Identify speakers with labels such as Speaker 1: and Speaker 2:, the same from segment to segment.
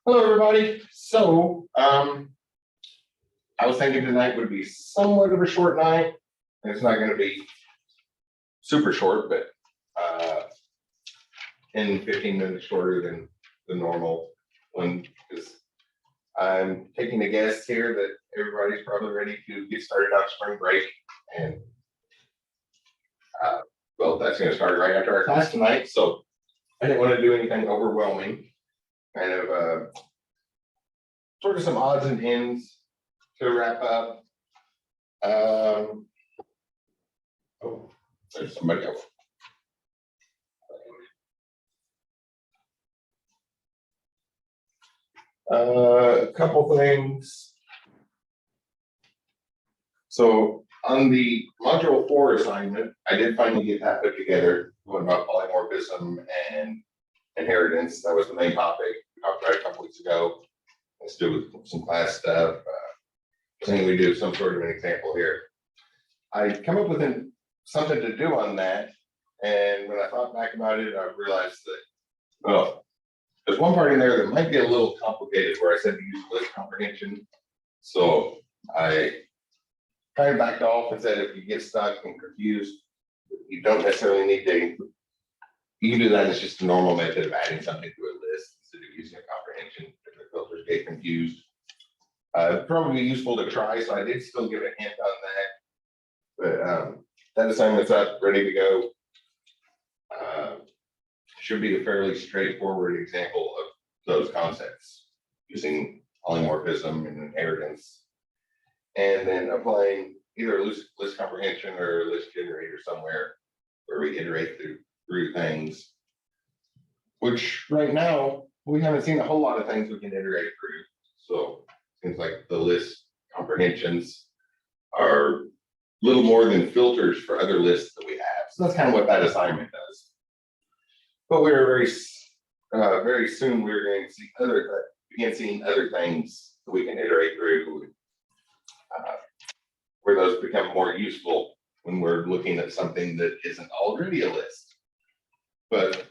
Speaker 1: Hello, everybody. So, I was thinking tonight would be somewhat of a short night. It's not going to be super short, but in 15 minutes shorter than the normal one, because I'm taking a guess here that everybody's probably ready to get started on spring break, and well, that's going to start right after our class tonight. So I didn't want to do anything overwhelming. Kind of sort of some odds and ends to wrap up. Oh, there's somebody else. A couple things. So on the module 4 assignment, I did finally get that put together, one about polymorphism and inheritance. That was the main topic we talked about a couple weeks ago. Let's do some class stuff. I think we do some sort of an example here. I come up with something to do on that, and when I thought back about it, I realized that, well, there's one part in there that might be a little complicated where I said to use list comprehension. So I kind of backed off and said if you get stuck and confused, you don't necessarily need to. You can do that. It's just a normal method of adding something to a list instead of using a comprehension if the filters get confused. Probably useful to try, so I did still give a hint on that. But that assignment's up, ready to go. Should be a fairly straightforward example of those concepts using polymorphism and inheritance, and then applying either a list comprehension or a list generator somewhere where we iterate through things, which right now we haven't seen a whole lot of things we can iterate through. So things like the list comprehensions are little more than filters for other lists that we have. So that's kind of what that assignment does. But we are very soon we're going to see begin seeing other things that we can iterate through, where those become more useful when we're looking at something that isn't already a list. But at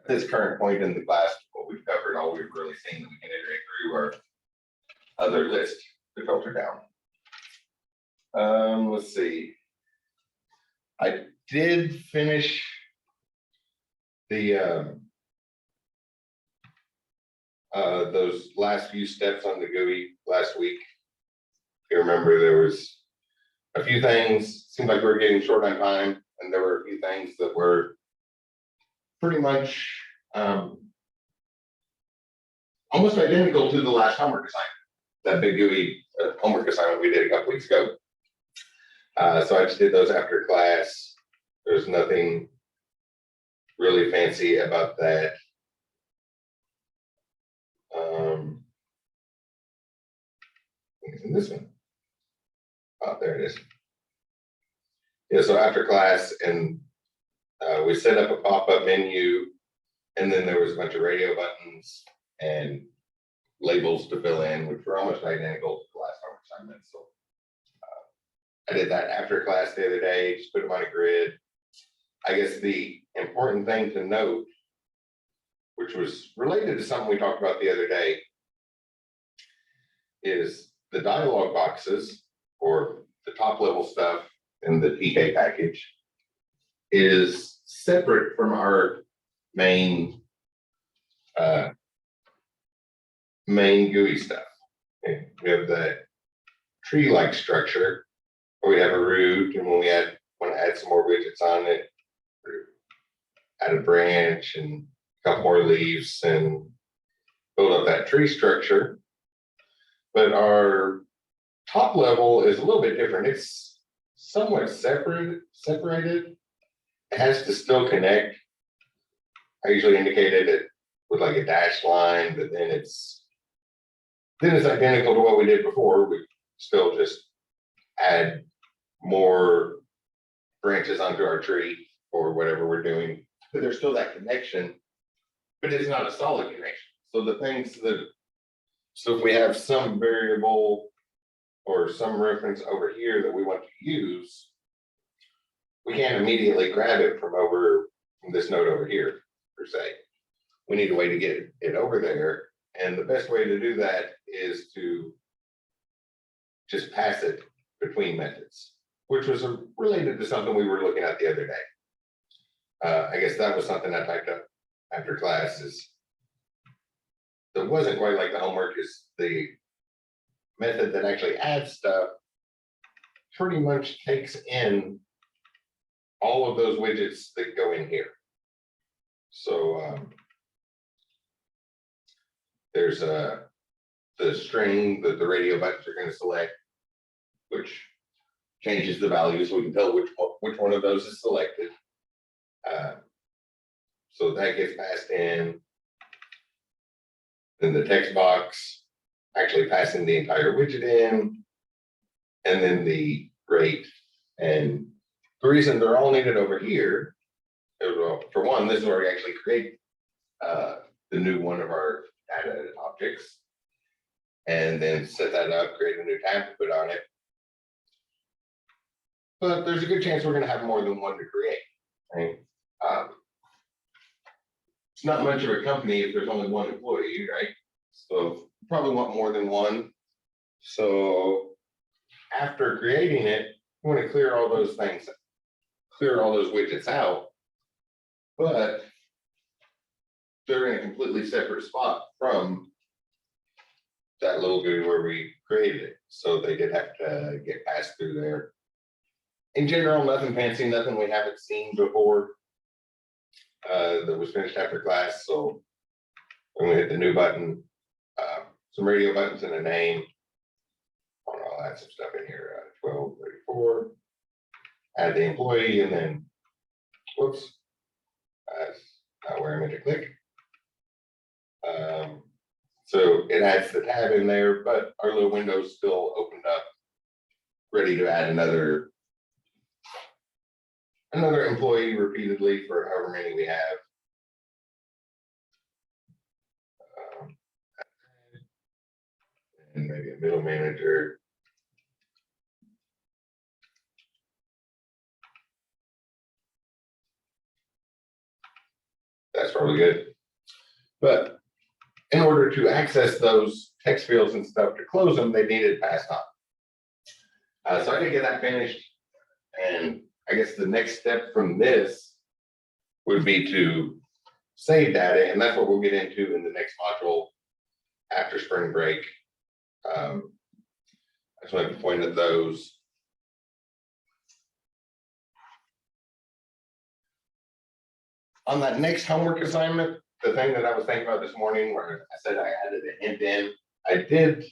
Speaker 1: this current point in the class, what we've covered, all we've really seen that we can iterate through are other lists to filter down. Let's see. I did finish the those last few steps on the GUI last week. If you remember, there was a few things, seemed like we were getting short on time, and there were a few things that were pretty much almost identical to the last homework assignment, that big GUI homework assignment we did a couple weeks ago. So I just did those after class. There's nothing really fancy about that. In this one. Oh, there it is. Yeah, so after class, and we set up a pop-up menu, and then there was a bunch of radio buttons and labels to fill in, which were almost identical to the last homework assignment. So I did that after class the other day, just put them on a grid. I guess the important thing to note, which was related to something we talked about the other day, is the dialog boxes, or the top level stuff in the TK package, is separate from our main GUI stuff. Okay. We have the tree-like structure where we have a root, and when we want to add some more widgets on it, add a branch and a couple more leaves and build up that tree structure. But our top level is a little bit different. It's somewhat separated. It has to still connect. I usually indicated it with like a dashed line, but then it's identical to what we did before. We still just add more branches onto our tree or whatever we're doing, but there's still that connection, but it's not a solid connection. So the things that, so if we have some variable or some reference over here that we want to use, we can't immediately grab it from this node over here, per se. we need a way to get it over there. And the best way to do that is to just pass it between methods, which was related to something we were looking at the other day. I guess that was something I typed up after classes. That wasn't quite like the homework, is the method that actually adds stuff pretty much takes in all of those widgets that go in here. So there's the string that the radio buttons are going to select, which changes the value so we can tell which one of those is selected. So that gets passed in. Then the text box actually passing the entire widget in, and then the rate. And the reason they're all needed over here is, well, for one, this is where we actually create the new one of our data objects, and then set that up, create a new tab to put on it. But there's a good chance we're going to have more than one to create, right? It's not much of a company if there's only one employee, right? So probably want more than one. So after creating it, we want to clear all those things, clear all those widgets out, but they're in a completely separate spot from that little GUI where we created it. So they did have to get passed through there. In general, nothing fancy, nothing we haven't seen before that was finished after class. So when we hit the new button, some radio buttons and a name. I'll add some stuff in here, 1234, add the employee, and then, whoops, that's not where I meant to click. So it adds the tab in there, but our little window's still opened up, ready to add another employee repeatedly for however many we have. And maybe a middle manager. That's probably good. But in order to access those text fields and stuff to close them, they needed passed on. So I did get that finished. And I guess the next step from this would be to save data. And that's what we'll get into in the next module after spring break. I just wanted to point at those. On that next homework assignment, the thing that I was thinking about this morning, where I said I added a hint in, I did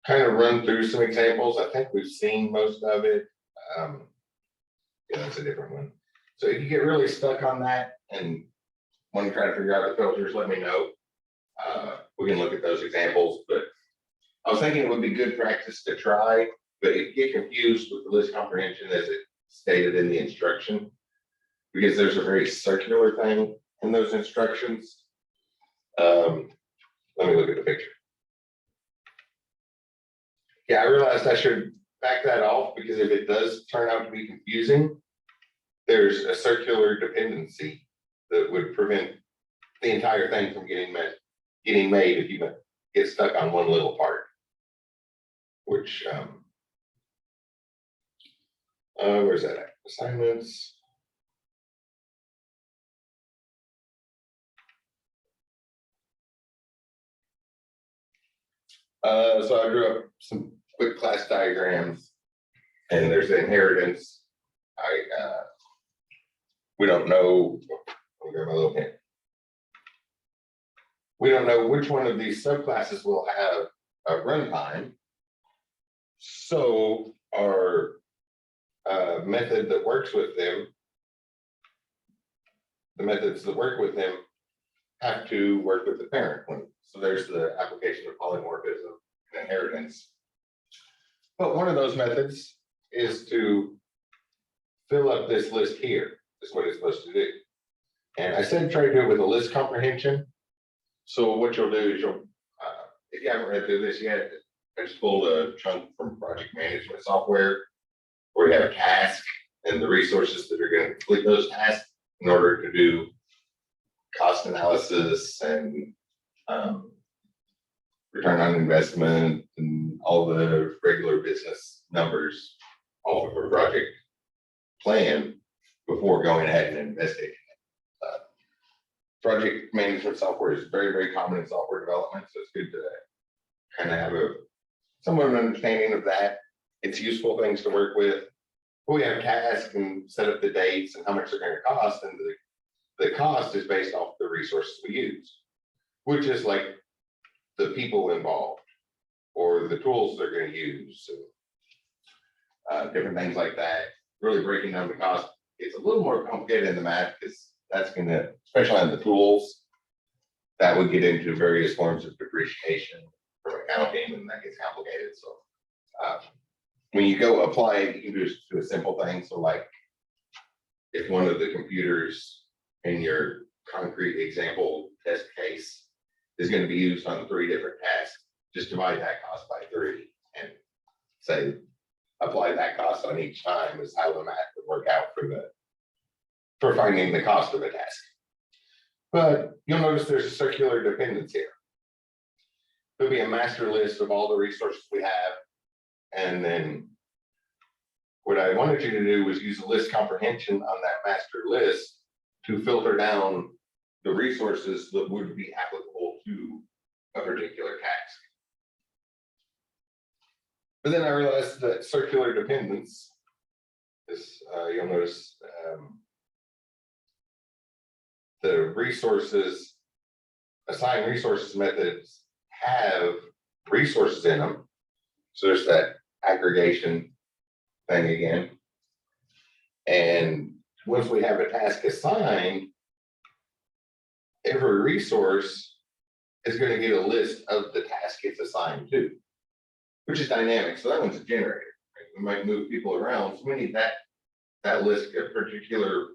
Speaker 1: kind of run through some examples. I think we've seen most of it. Yeah, that's a different one. So if you get really stuck on that and want to try to figure out the filters, let me know. We can look at those examples, but I was thinking it would be good practice to try, but if you get confused with the list comprehension as it stated in the instruction, because there's a very circular thing in those instructions. Let me look at the picture. Yeah, I realized I should back that off, because if it does turn out to be confusing, there's a circular dependency that would prevent the entire thing from getting made if you get stuck on one little part. Which, where's that at? Assignments. So I drew up some quick class diagrams, and there's the inheritance. We don't know. Let me grab my little pen. We don't know which one of these subclasses will have a runtime. So our method that works with them, the methods that work with them have to work with the parent one. So there's the application of polymorphism and inheritance. But one of those methods is to fill up this list here, is what it's supposed to do. And I said try to do it with a list comprehension. So what you'll do is you'll, if you haven't read through this yet, I just pulled a chunk from project management software where you have a task and the resources that are going to complete those tasks in order to do cost analysis and return on investment and all the regular business numbers off of a project plan before going ahead and investigating it. Project management software is very, very common in software development, so it's good to kind of have a somewhat of an understanding of that. It's useful things to work with. We have tasks and set up the dates and how much they're going to cost, and the cost is based off the resources we use, which is like the people involved or the tools they're going to use, so, different things like that. Really breaking down the cost. It's a little more complicated in the math because that's going to, especially on the tools, that would get into various forms of depreciation from accounting, and that gets complicated. So when you go apply it, you can just do a simple thing. So like if one of the computers in your concrete example test case is going to be used on 3 different tasks, just divide that cost by 3 and say apply that cost on each time is how the math would work out for finding the cost of a task. But you'll notice there's a circular dependence here. There'll be a master list of all the resources we have. And then what I wanted you to do was use a list comprehension on that master list to filter down the resources that would be applicable to a particular task. But then I realized that circular dependence is, you'll notice the resources, assign resources methods have resources in them. So there's that aggregation thing again. And once we have a task assigned, every resource is going to get a list of the task it's assigned to, which is dynamic. So that one's a generator. Right? We might move people around. So we need that list a particular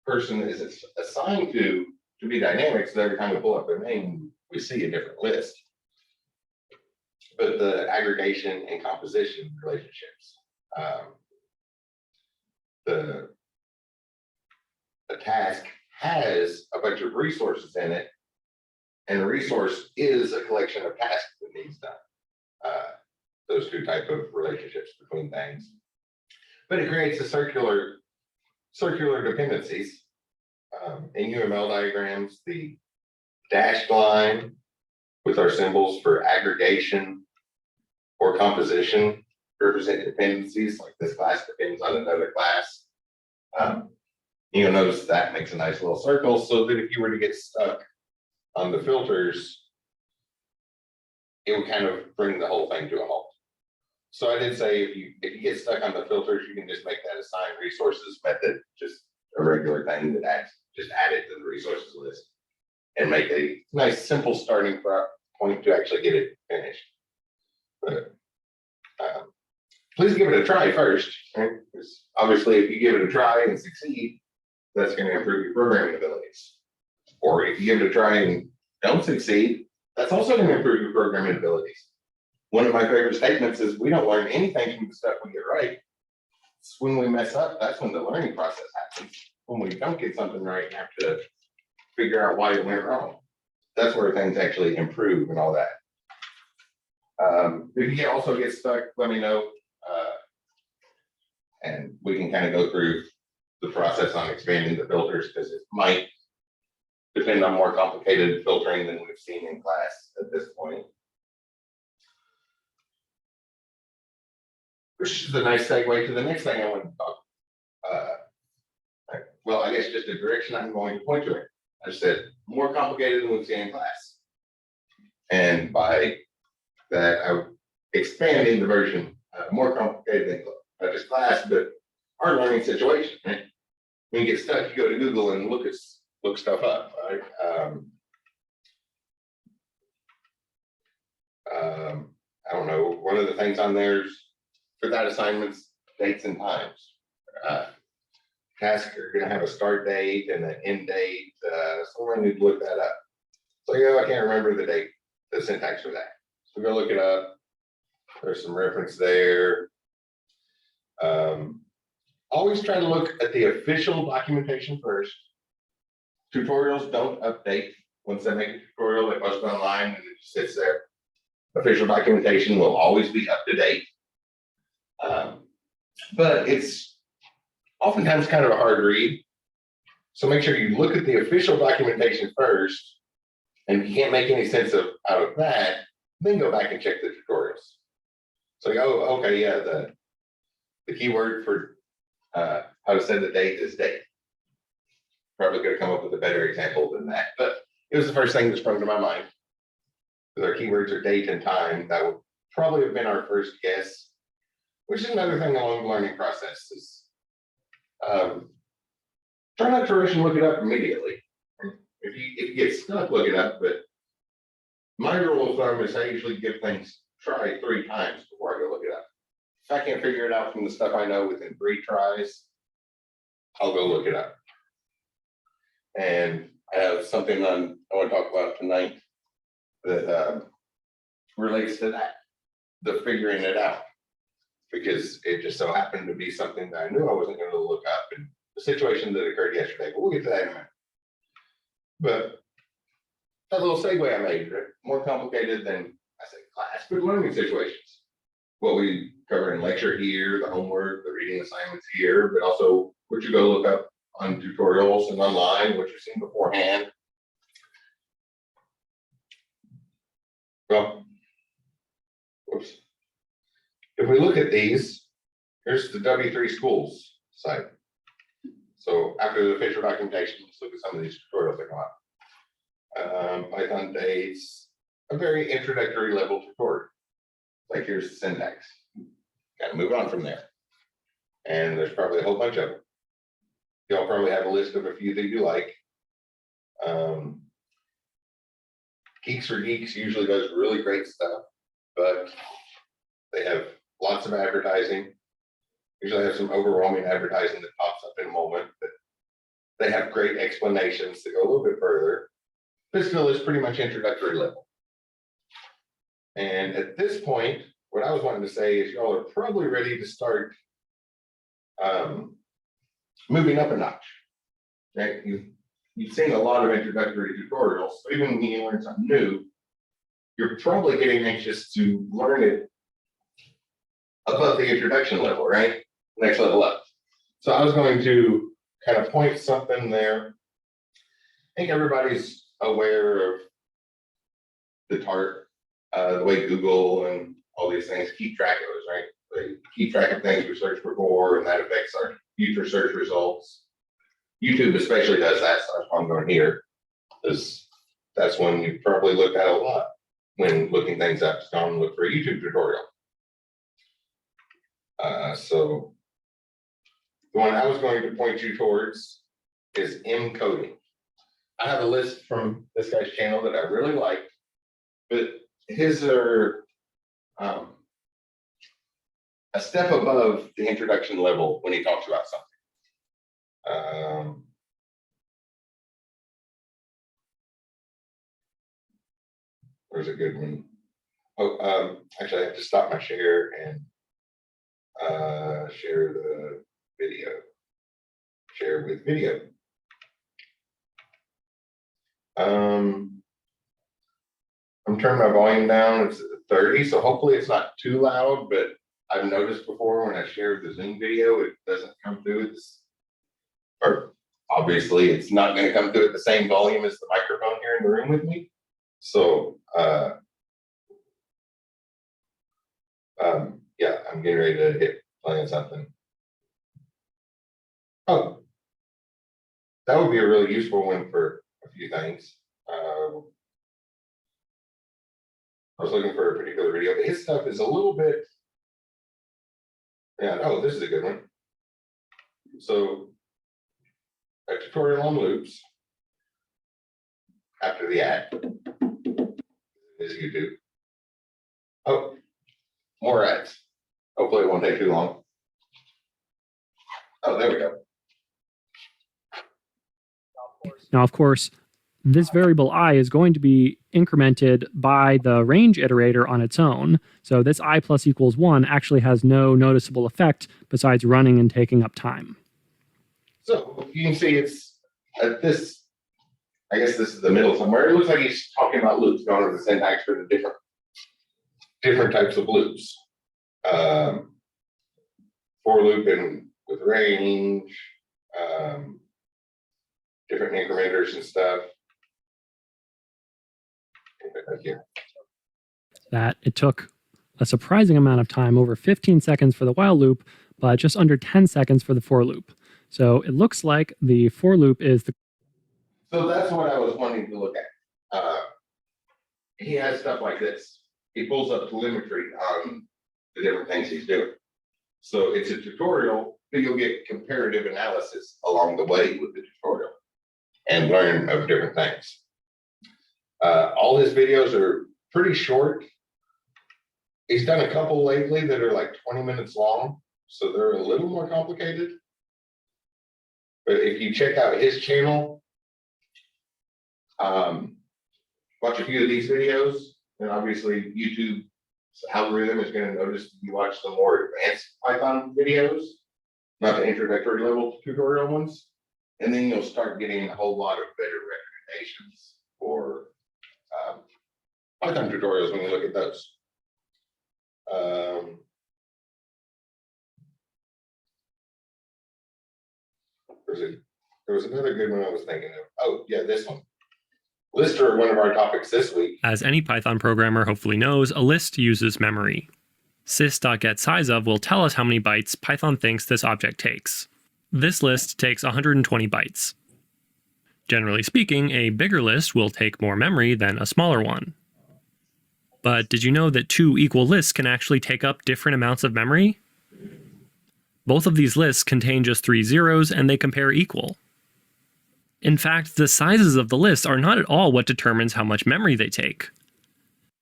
Speaker 1: person is assigned to be dynamic. So every time we pull up their name, we see a different list. But the aggregation and composition relationships, the task has a bunch of resources in it, and a resource is a collection of tasks that needs done. Those 2 type of relationships between things. But it creates a circular dependencies. In UML diagrams, the dashed line with our symbols for aggregation or composition represent dependencies, like this class depends on another class. You'll notice that makes a nice little circle so that if you were to get stuck on the filters, it would kind of bring the whole thing to a halt. So I did say if you get stuck on the filters, you can just make that assign resources method just a regular thing that just add it to the resources list and make a nice simple starting point to actually get it finished. But please give it a try first, right? Because obviously if you give it a try and succeed, that's going to improve your programming abilities. Or if you give it a try and don't succeed, that's also going to improve your programming abilities. One of my favorite statements is we don't learn anything from the stuff we get right. It's when we mess up, that's when the learning process happens. When we don't get something right and have to figure out why it went wrong. That's where things actually improve and all that. If you also get stuck, let me know. And we can kind of go through the process on expanding the filters because it might depend on more complicated filtering than we've seen in class at this point. Which is a nice segue to the next thing I want to talk. Well, I guess just a direction I'm going to point to it. I said more complicated than we've seen in class. And by that, I'm expanding the version more complicated than not just class, but our learning situation. Right? When you get stuck, you go to Google and look stuff up. Right? I don't know. One of the things on there is for that assignments, dates and times. Tasks are going to have a start date and an end date. Someone need to look that up. So yeah, I can't remember the date, the syntax for that. So go look it up. There's some reference there. Always try to look at the official documentation first, Tutorials don't update. Once they make a tutorial, they post it online and it just sits there. Official documentation will always be up to date. But it's oftentimes kind of a hard read. So make sure you look at the official documentation first, and if you can't make any sense out of that, then go back and check the tutorials. So you go, okay, yeah, the keyword for how to send the date is date. Probably could have come up with a better example than that, but it was the first thing that sprung to my mind. Because our keywords are date and time, that would probably have been our first guess, which is another thing along the learning process is try not to rush and look it up immediately. If you get stuck, look it up, but my rule of thumb is I usually give things try 3 times before I go look it up. If I can't figure it out from the stuff I know within 3 tries, I'll go look it up. And I have something I want to talk about tonight that relates to that, the figuring it out, because it just so happened to be something that I knew I wasn't going to look up, and the situation that occurred yesterday, but we'll get to that in a minute. But that little segue I made, more complicated than I said class, but learning situations. What we cover in lecture here, the homework, the reading assignments here, but also what you go look up on tutorials and online, what you've seen beforehand. Well, whoops. If we look at these, here's the W3 schools site. So after the official documentation, let's look at some of these tutorials that come up. Python dates, a very introductory level tutorial. Like here's the syntax. Got to move on from there. And there's probably a whole bunch of them. Y'all probably have a list of a few that you like. Geeks for Geeks usually does really great stuff, but they have lots of advertising. Usually have some overwhelming advertising that pops up in a moment, but they have great explanations to go a little bit further. This still is pretty much introductory level. And at this point, what I was wanting to say is y'all are probably ready to start moving up a notch. Right? You've seen a lot of introductory tutorials, so even when you learn something new, you're probably getting anxious to learn it above the introduction level, right? Next level up. So I was going to kind of point something there. I think everybody's aware of the TART, the way Google and all these things keep track of us, right? They keep track of things we searched before, and that affects our future search results. YouTube especially does that, so that's why I'm going here, because that's one you probably looked at a lot when looking things up. Just go and look for a YouTube tutorial. So the one I was going to point you towards is encoding. I have a list from this guy's channel that I really like, but his are a step above the introduction level when he talks about something. Where's a good one? Oh, actually, I have to stop my share and share the video. Share with video. I'm turning my volume down. It's at 30, so hopefully it's not too loud, but I've noticed before when I share the Zoom video, it doesn't come through this, or obviously it's not going to come through at the same volume as the microphone here in the room with me. So yeah, I'm getting ready to hit play on something. Oh, that would be a really useful one for a few things. I was looking for a particular video, but his stuff is a little bit, yeah, oh, this is a good one. So a tutorial on loops after the ad is YouTube. Oh, more ads. Hopefully it won't take too long. Oh, there we go.
Speaker 2: Now, of course, this variable I is going to be incremented by the range iterator on its own. So this I plus equals 1 actually has no noticeable effect besides running and taking up time.
Speaker 1: So you can see it's at this I guess this is the middle somewhere. It looks like he's talking about loops, going over the syntax for the different types of loops. For loop and with range, different incrementers and stuff.
Speaker 2: That it took a surprising amount of time, over 15 seconds for the while loop, but just under 10 seconds for the for loop. So it looks like the for loop is the.
Speaker 1: So that's what I was wanting to look at. He has stuff like this. He pulls up telemetry on the different things he's doing. So it's a tutorial, but you'll get comparative analysis along the way with the tutorial and learn of different things. All his videos are pretty short. He's done a couple lately that are like 20 minutes long, so they're a little more complicated. But if you check out his channel, watch a few of these videos, and obviously YouTube's algorithm is going to notice you watch the more advanced Python videos, not the introductory level tutorial ones, and then you'll start getting a whole lot of better recommendations for Python tutorials when you look at those. There was another good one I was thinking of. Oh, yeah, this one. Lists are one of our topics this week.
Speaker 2: As any Python programmer hopefully knows, a list uses memory. sys.getSizeOf will tell us how many bytes Python thinks this object takes. This list takes 120 bytes. Generally speaking, a bigger list will take more memory than a smaller one. But did you know that two equal lists can actually take up different amounts of memory? Both of these lists contain just 3 zeros and they compare equal. In fact, the sizes of the lists are not at all what determines how much memory they take.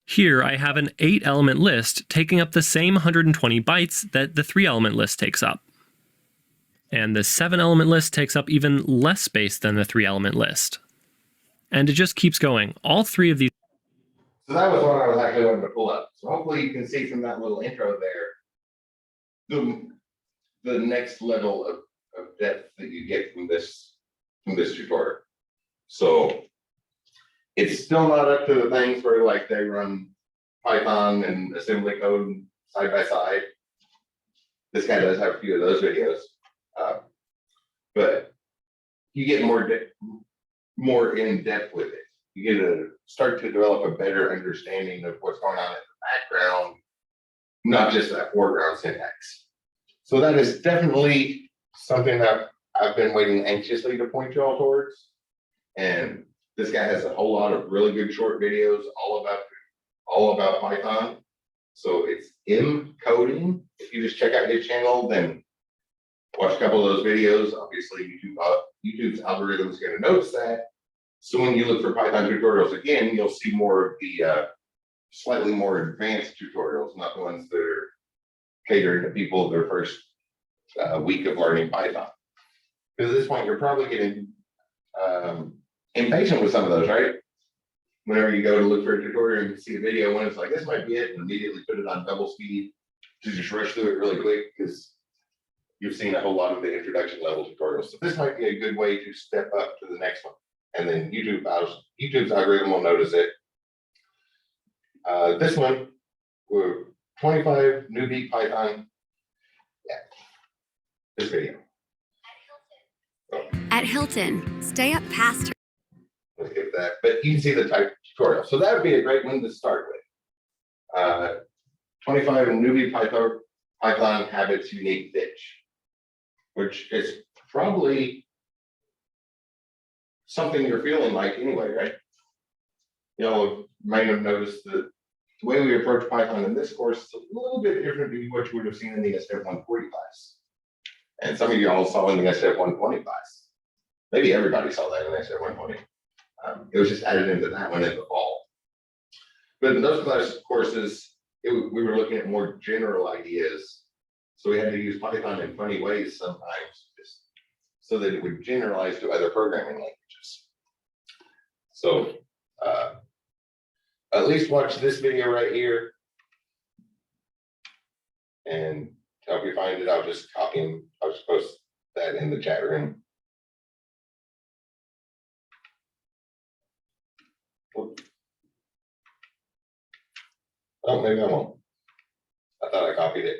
Speaker 2: Here I have an 8-element list taking up the same 120 bytes that the 3-element list takes up. And the 7-element list takes up even less space than the 3-element list. And it just keeps going. All three of these.
Speaker 1: So that was what I was actually wanting to pull up. So hopefully you can see from that little intro there, the next level of depth that you get from this tutorial. So it's still not up to the things where like they run Python and assembly code side by side. This guy does have a few of those videos, but you get more in depth with it. You get to start to develop a better understanding of what's going on in the background, not just that foreground syntax. So that is definitely something that I've been waiting anxiously to point you all towards. And this guy has a whole lot of really good short videos all about Python. So it's him coding. If you just check out his channel, then watch a couple of those videos. Obviously, YouTube's algorithm is going to notice that. So when you look for Python tutorials again, you'll see more of the slightly more advanced tutorials, not the ones that are catering to people their first week of learning Python. Because at this point, you're probably getting impatient with some of those, right? Whenever you go to look for a tutorial and you see a video, when it's like, this might be it, and immediately put it on double speed to just rush through it really quick because you've seen a whole lot of the introduction level tutorials. So this might be a good way to step up to the next one. And then YouTube's algorithm will notice it. This one, we're 25 newbie Python. Yeah, this video.
Speaker 3: At Hilton, stay up past her.
Speaker 1: We'll skip that, but you can see the type tutorial. So that would be a great one to start with. 25 newbie Python habits unique ditch, which is probably something you're feeling like anyway, right? You all might have noticed that the way we approach Python in this course is a little bit different than what you would have seen in the SDEV 140 class. And some of you all saw in the SDEV 120 class. Maybe everybody saw that in the SDEV 120. It was just added into that one in the fall. But in those class courses, we were looking at more general ideas. So we had to use Python in funny ways sometimes, just so that it would generalize to other programming languages. So at least watch this video right here. And to help you find it, I'll just copy and I'll just post that in the chat room. Oh, maybe I won't. I thought I copied it.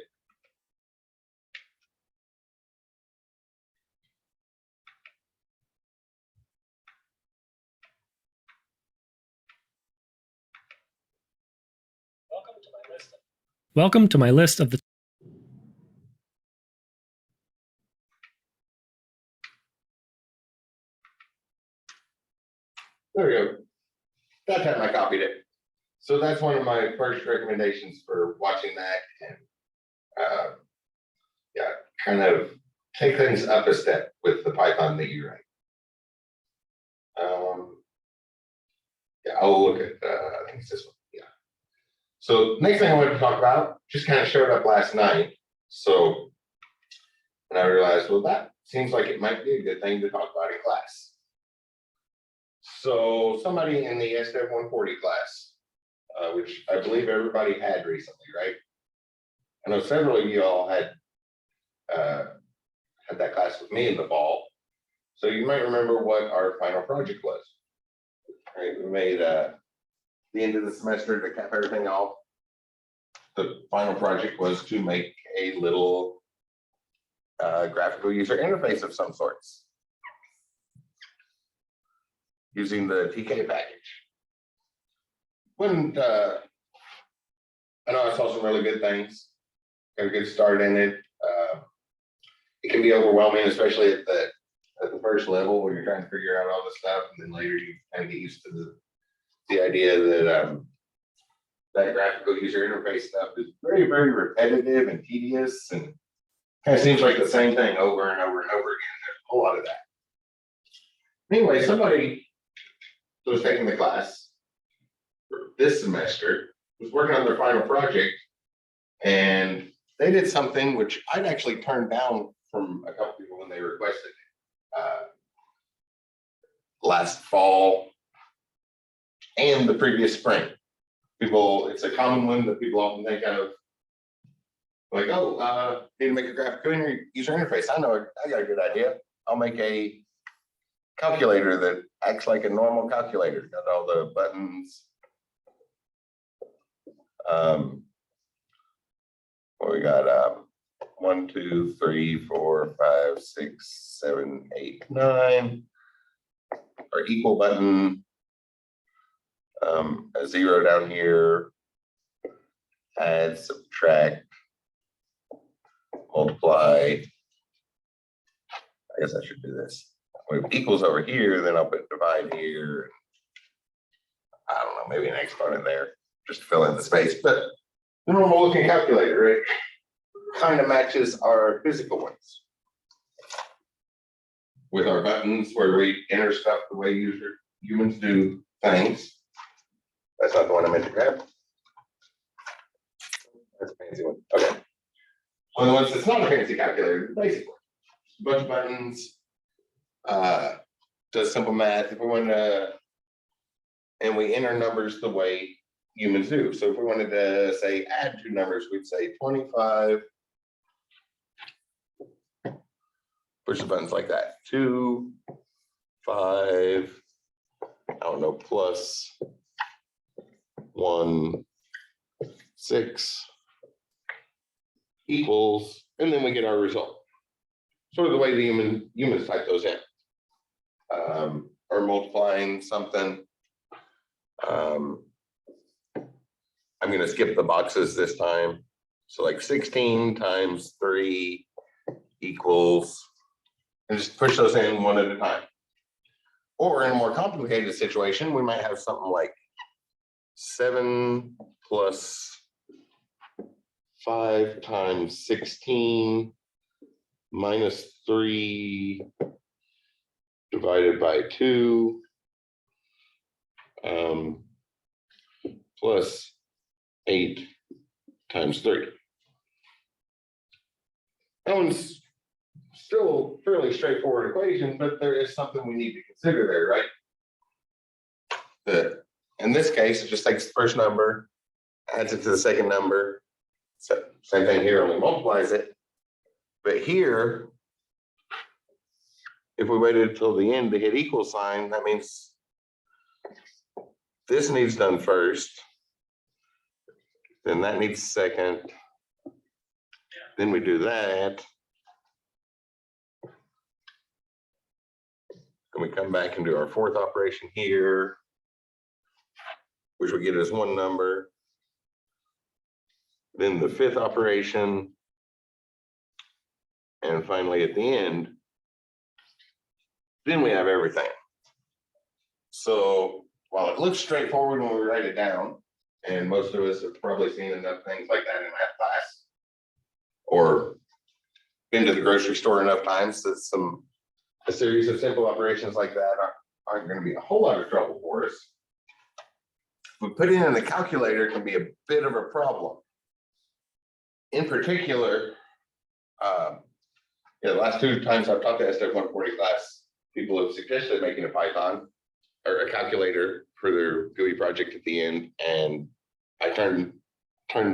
Speaker 4: Welcome to my list of the
Speaker 1: There we go. That time I copied it. So that's one of my first recommendations for watching that and yeah, kind of take things up a step with the Python that you write. Yeah, I'll look at I think it's this one. Yeah. So next thing I wanted to talk about just kind of showed up last night. So and I realized, well, that seems like it might be a good thing to talk about in class. So somebody in the SDEV 140 class, which I believe everybody had recently, right? I know several of you all had that class with me in the fall. So you might remember what our final project was. Right, we made the end of the semester to cap everything off. The final project was to make a little graphical user interface of some sorts using the TK package. When I know I saw some really good things, got a good start in it. It can be overwhelming, especially at the first level where you're trying to figure out all this stuff, and then later you kind of get used to the idea that that graphical user interface stuff is very, very repetitive and tedious, and kind of seems like the same thing over and over and over again. There's a whole lot of that. Anyway, somebody who was taking the class for this semester was working on their final project, and they did something which I'd actually turned down from a couple people when they requested it. Last fall and the previous spring. It's a common one that people often think of. Like, oh, need to make a graphical user interface. I know, I got a good idea. I'll make a calculator that acts like a normal calculator. Got all the buttons. Well, we got 1, 2, 3, 4, 5, 6, 7, 8, 9. Our equal button, a 0 down here, add, subtract, multiply. I guess I should do this. With equals over here, then I'll put divide here. I don't know, maybe an exponent there, just to fill in the space. But the normal looking calculator, right, kind of matches our physical ones. With our buttons where we enter stuff the way humans do things. That's not the one I meant to grab. That's a fancy one. Okay. On the ones that's not a fancy calculator, the basic one. A bunch of buttons. Does simple math. If we want to, and we enter numbers the way humans do. So if we wanted to say add 2 numbers, we'd say 25. Push the buttons like that. 2, 5, I don't know, plus 1, 6 equals, and then we get our result. Sort of the way the humans type those in. Or multiplying something. I'm going to skip the boxes this time. So like 16 times 3 equals, and just push those in one at a time. Or in a more complicated situation, we might have something like 7 plus 5 times 16 minus 3 divided by 2 plus 8 times 3. That one's still a fairly straightforward equation, but there is something we need to consider there, right? In this case, it just takes the first number, adds it to the second number. So same thing here, only multiplies it. But here, if we waited until the end to hit equal sign, that means this needs done first. Then that needs second. Then we do that. And we come back and do our fourth operation here, which will get us one number. Then the fifth operation. And finally at the end, then we have everything. So while it looks straightforward when we write it down, and most of us have probably seen enough things like that in math class, or been to the grocery store enough times that a series of simple operations like that aren't going to be a whole lot of trouble for us. But putting in the calculator can be a bit of a problem. In particular, the last two times I've taught the SDEV 140 class, people have suggested making a Python or a calculator for their GUI project at the end, and I turned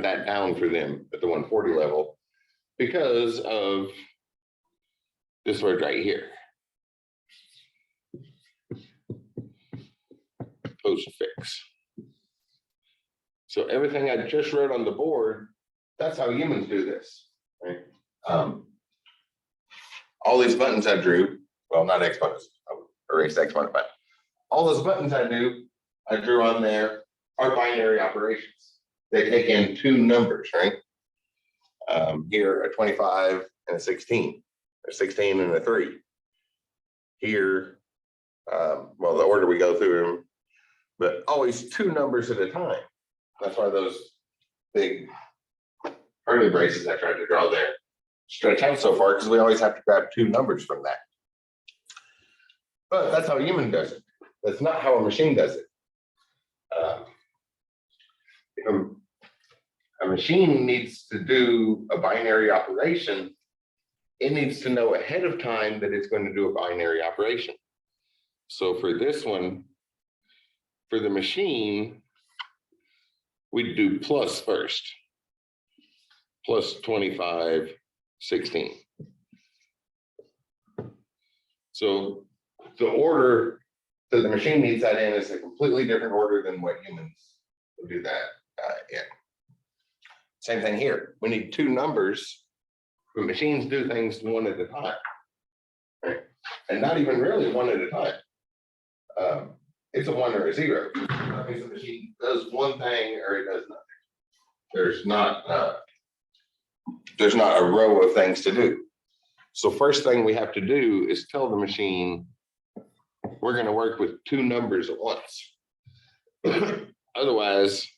Speaker 1: that down for them at the 140 level because of this word right here. Postfix. So everything I just wrote on the board, that's how humans do this, right? All these buttons I drew, well, not exponents, I'll erase the exponent, but all those buttons I drew on there are binary operations. They take in two numbers, right? Here, a 25 and a 16, a 16 and a 3. Here, well, the order we go through them, but always two numbers at a time. That's why those big curly braces I tried to draw there stretch out so far, because we always have to grab two numbers from that. But that's how a human does it. That's not how a machine does it. If a machine needs to do a binary operation, it needs to know ahead of time that it's going to do a binary operation. So for this one, for the machine, we do plus first. Plus 25, 16. So the order that the machine needs that in is a completely different order than what humans would do that in. Same thing here. We need two numbers, but machines do things one at a time, right? And not even really one at a time. It's a 1 or a 0. That means the machine does one thing or it does nothing. There's not a row of things to do. So first thing we have to do is tell the machine we're going to work with two numbers at once. Otherwise,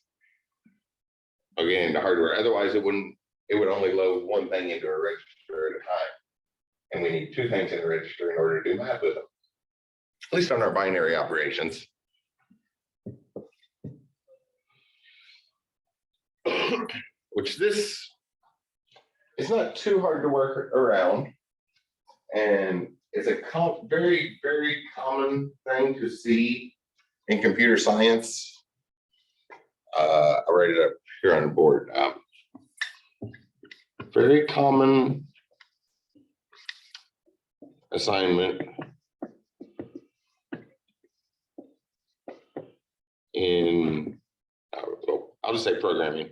Speaker 1: I'll get into hardware. Otherwise, it would only load one thing into a register at a time. And we need two things in the register in order to do math with them. At least on our binary operations. Which this is not too hard to work around. And it's a very, very common thing to see in computer science. I'll write it up here on the board. Very common assignment in, I'll just say programming.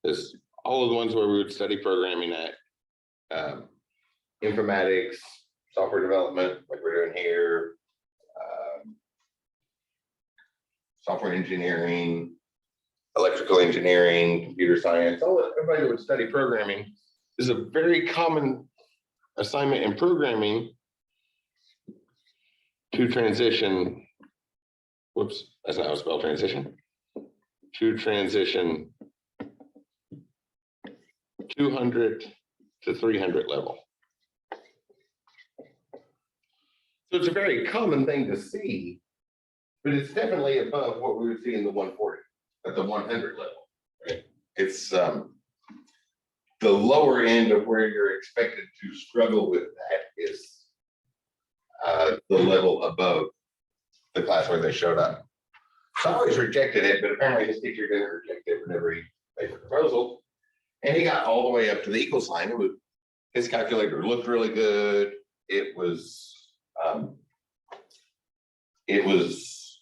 Speaker 1: This, all of the ones where we would study programming at, informatics, software development, like we're doing here, software engineering, electrical engineering, computer science, everybody that would study programming. This is a very common assignment in programming to transition, whoops, that's not how it's spelled, transition, to transition 200 to 300 level. So it's a very common thing to see, but it's definitely above what we would see in the 140 at the 100 level, right? It's the lower end of where you're expected to struggle with that is the level above the class where they showed up. So I always rejected it, but apparently his teacher didn't reject it whenever he made the proposal. And he got all the way up to the equal sign. His calculator looked really good. It was it was,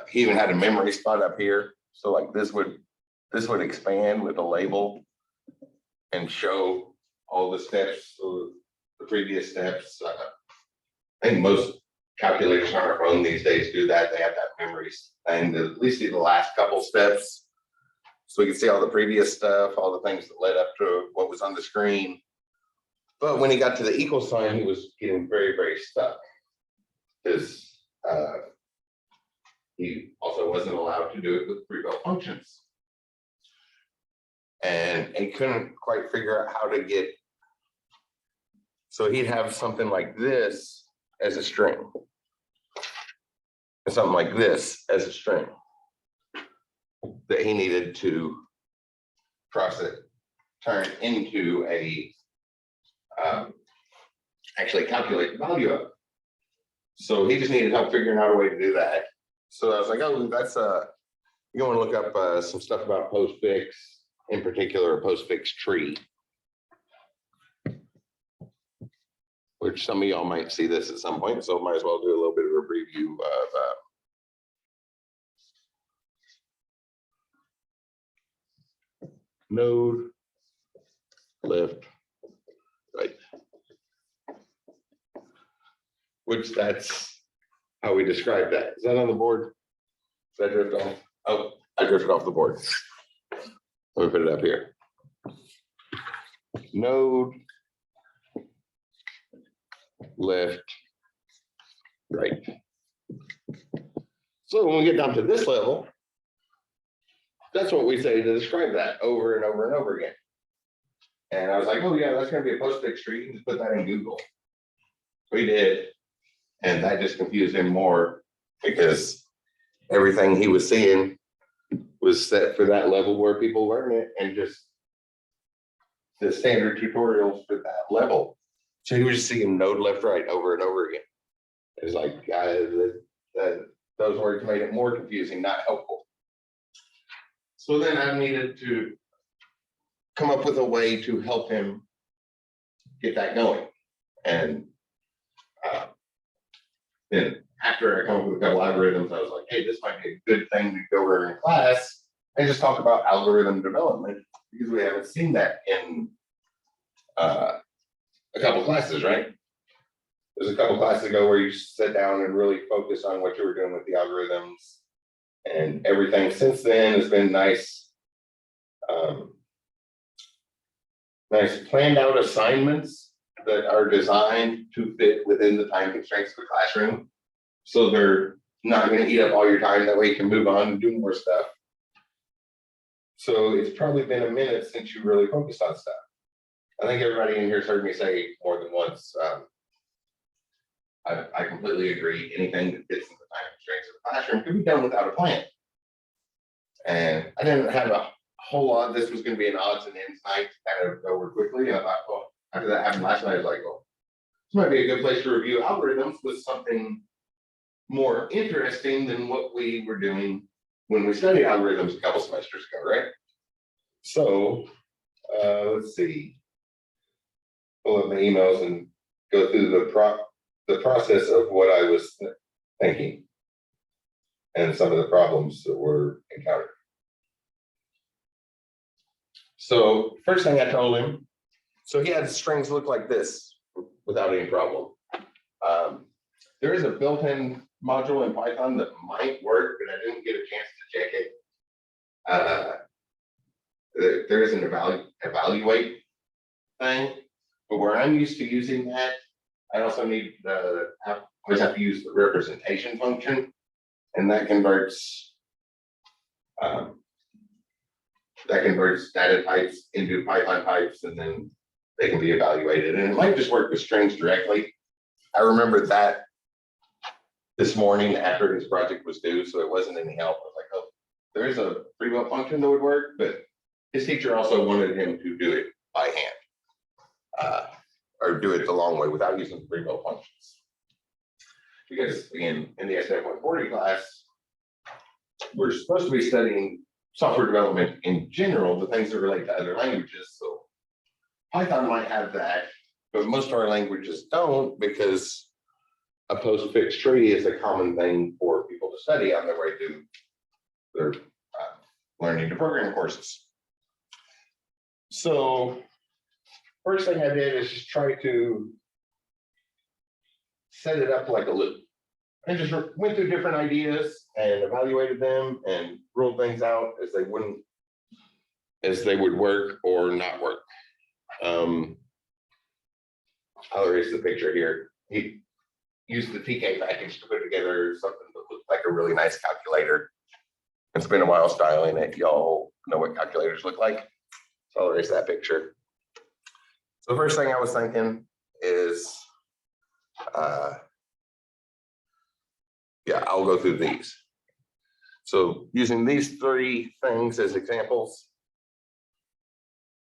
Speaker 1: he even had a memory spot up here. So like this would expand with a label and show all the steps, so the previous steps. I think most calculators on our phone these days do that. They have that memory thing to at least see the last couple steps. So we can see all the previous stuff, all the things that led up to what was on the screen. But when he got to the equal sign, he was getting very, very stuck. Because he also wasn't allowed to do it with pre-built functions. And he couldn't quite figure out how to get, so he'd have something like this as a string. And something like this as a string that he needed to turn into a, actually calculate the value of. So he just needed help figuring out a way to do that. So I was like, oh, that's you want to look up some stuff about postfix, in particular a postfix tree, which some of y'all might see this at some point. So might as well do a little bit of a review of node, left, right. Which that's how we describe that. Is that on the board? Did I drift off? Oh, I drifted off the board. Let me put it up here. Node, left, right. So when we get down to this level, that's what we say to describe that over and over and over again. And I was like, oh yeah, that's going to be a postfix tree. You can just put that in Google. We did. And that just confused him more because everything he was seeing was set for that level where people learn it and just the standard tutorials for that level. So he was just seeing node left, right over and over again. It's like those words made it more confusing, not helpful. So then I needed to come up with a way to help him get that going. And then after I come up with a couple algorithms, I was like, hey, this might be a good thing to go over in class and just talk about algorithm development because we haven't seen that in a couple classes, right? There's a couple classes ago where you sit down and really focus on what you were doing with the algorithms, and everything since then has been nice, nice planned out assignments that are designed to fit within the time constraints of the classroom. So they're not going to eat up all your time. That way you can move on and do more stuff. So it's probably been a minute since you really focused on stuff. I think everybody in here has heard me say more than once, I completely agree. Anything that fits in the time constraints of the classroom can be done without a plan. And I didn't have a whole lot. This was going to be an odds and ends night to kind of go over quickly. And I thought, well, after that happened last night, I was like, well, this might be a good place to review algorithms with something more interesting than what we were doing when we studied algorithms a couple semesters ago, right? So let's see. Pull up my emails and go through the process of what I was thinking and some of the problems that were encountered. So first thing I told him, so he had strings look like this without any problem. There is a built-in module in Python that might work, but I didn't get a chance to check it. There is an evaluate thing, but where I'm used to using that, I also need always have to use the representation function, and that converts data types into Python types, and then they can be evaluated. And it might just work with strings directly. I remember that this morning after his project was due, so it wasn't any help. I was like, oh, there is a pre-built function that would work, but his teacher also wanted him to do it by hand, or do it the long way without using pre-built functions. Because again, in the SDEV 140 class, we're supposed to be studying software development in general, the things that relate to other languages. So Python might have that, but most of our languages don't, because a postfix tree is a common thing for people to study on their way through their learning to program courses. So first thing I did is just try to set it up like a loop. I just went through different ideas and evaluated them and ruled things out as they would work or not work. I'll erase the picture here. He used the TK package to put together something that looked like a really nice calculator. It's been a while styling it. Y'all know what calculators look like. So I'll erase that picture. So the first thing I was thinking is, yeah, I'll go through these. So using these three things as examples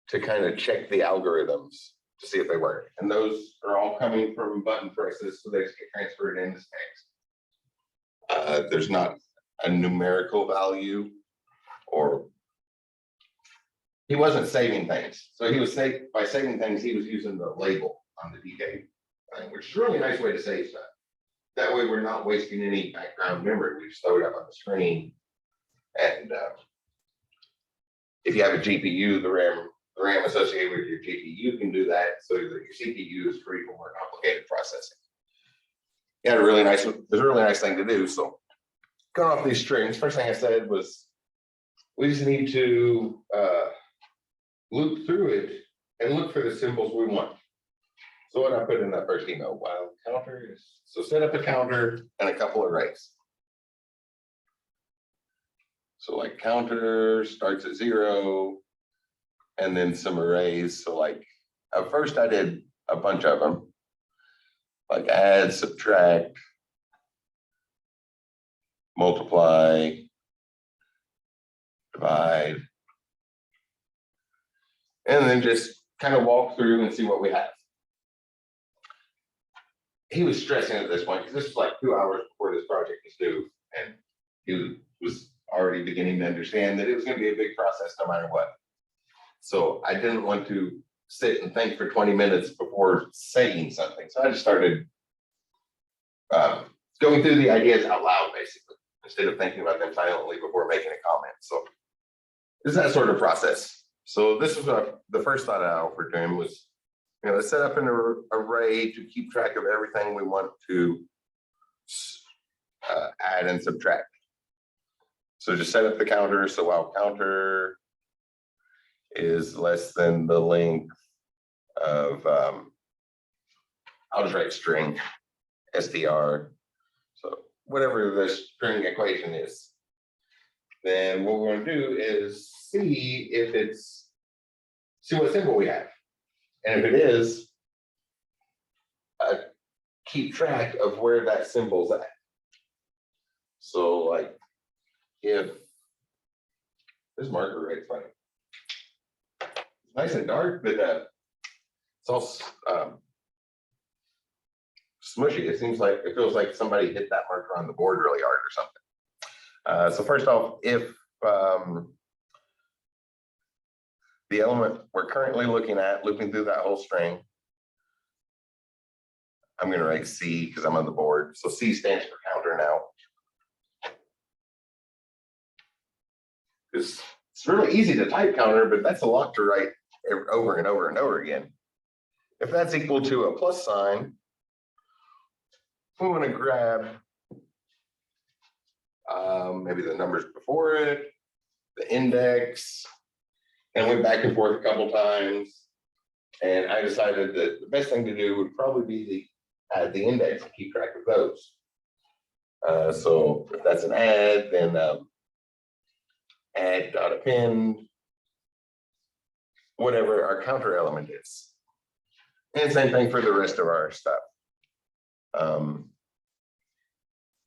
Speaker 1: to kind of check the algorithms to see if they work. And those are all coming from button presses, so they just get transferred into text. There's not a numerical value, or he wasn't saving things. So he was by saving things, he was using the label on the DK thing, which is a really nice way to save stuff. That way we're not wasting any background memory. We just throw it up on the screen. And if you have a GPU, the RAM associated with your GPU can do that so that your CPU is free for more complicated processing. Yeah, it's a really nice thing to do. So going off these strings, first thing I said was, we just need to loop through it and look for the symbols we want. So what I put in that first email, while counter is, so set up a counter and a couple arrays. So like counter starts at 0 and then some arrays. So like at first I did a bunch of them, like add, subtract, multiply, divide, and then just kind of walk through and see what we have. He was stressing at this point because this was like 2 hours before this project was due, and he was already beginning to understand that it was going to be a big process no matter what. So I didn't want to sit and think for 20 minutes before saying something. So I just started going through the ideas out loud, basically, instead of thinking about them silently before making a comment. So it's that sort of process. So this is what the first thought I offered to him was, let's set up an array to keep track of everything we want to add and subtract. So just set up the counter. So while counter is less than the length of, I'll just write string, str. So whatever the string equation is, then what we're going to do is see what symbol we have. And if it is, keep track of where that symbol's at. So like if this marker rate's funny. It's nice and dark, but it's all smushy. It feels like somebody hit that marker on the board really hard or something. So first off, if the element we're currently looking at, looping through that whole string, I'm going to write C because I'm on the board. So C stands for counter now. It's really easy to type counter, but that's a lot to write over and over and over again. If that's equal to a plus sign, we want to grab maybe the numbers before it, the index, and went back and forth a couple times. And I decided that the best thing to do would probably be add the index and keep track of those. So if that's an add, then add dot append, whatever our counter element is. And same thing for the rest of our stuff.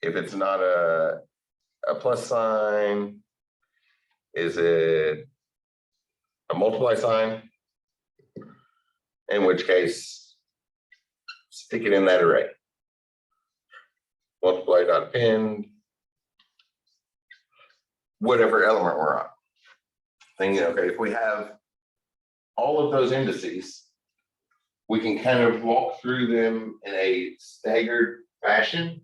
Speaker 1: If it's not a plus sign, is it a multiply sign? In which case, stick it in that array. Multiply dot append, whatever element we're on. Thinking, okay, if we have all of those indices, we can kind of walk through them in a staggered fashion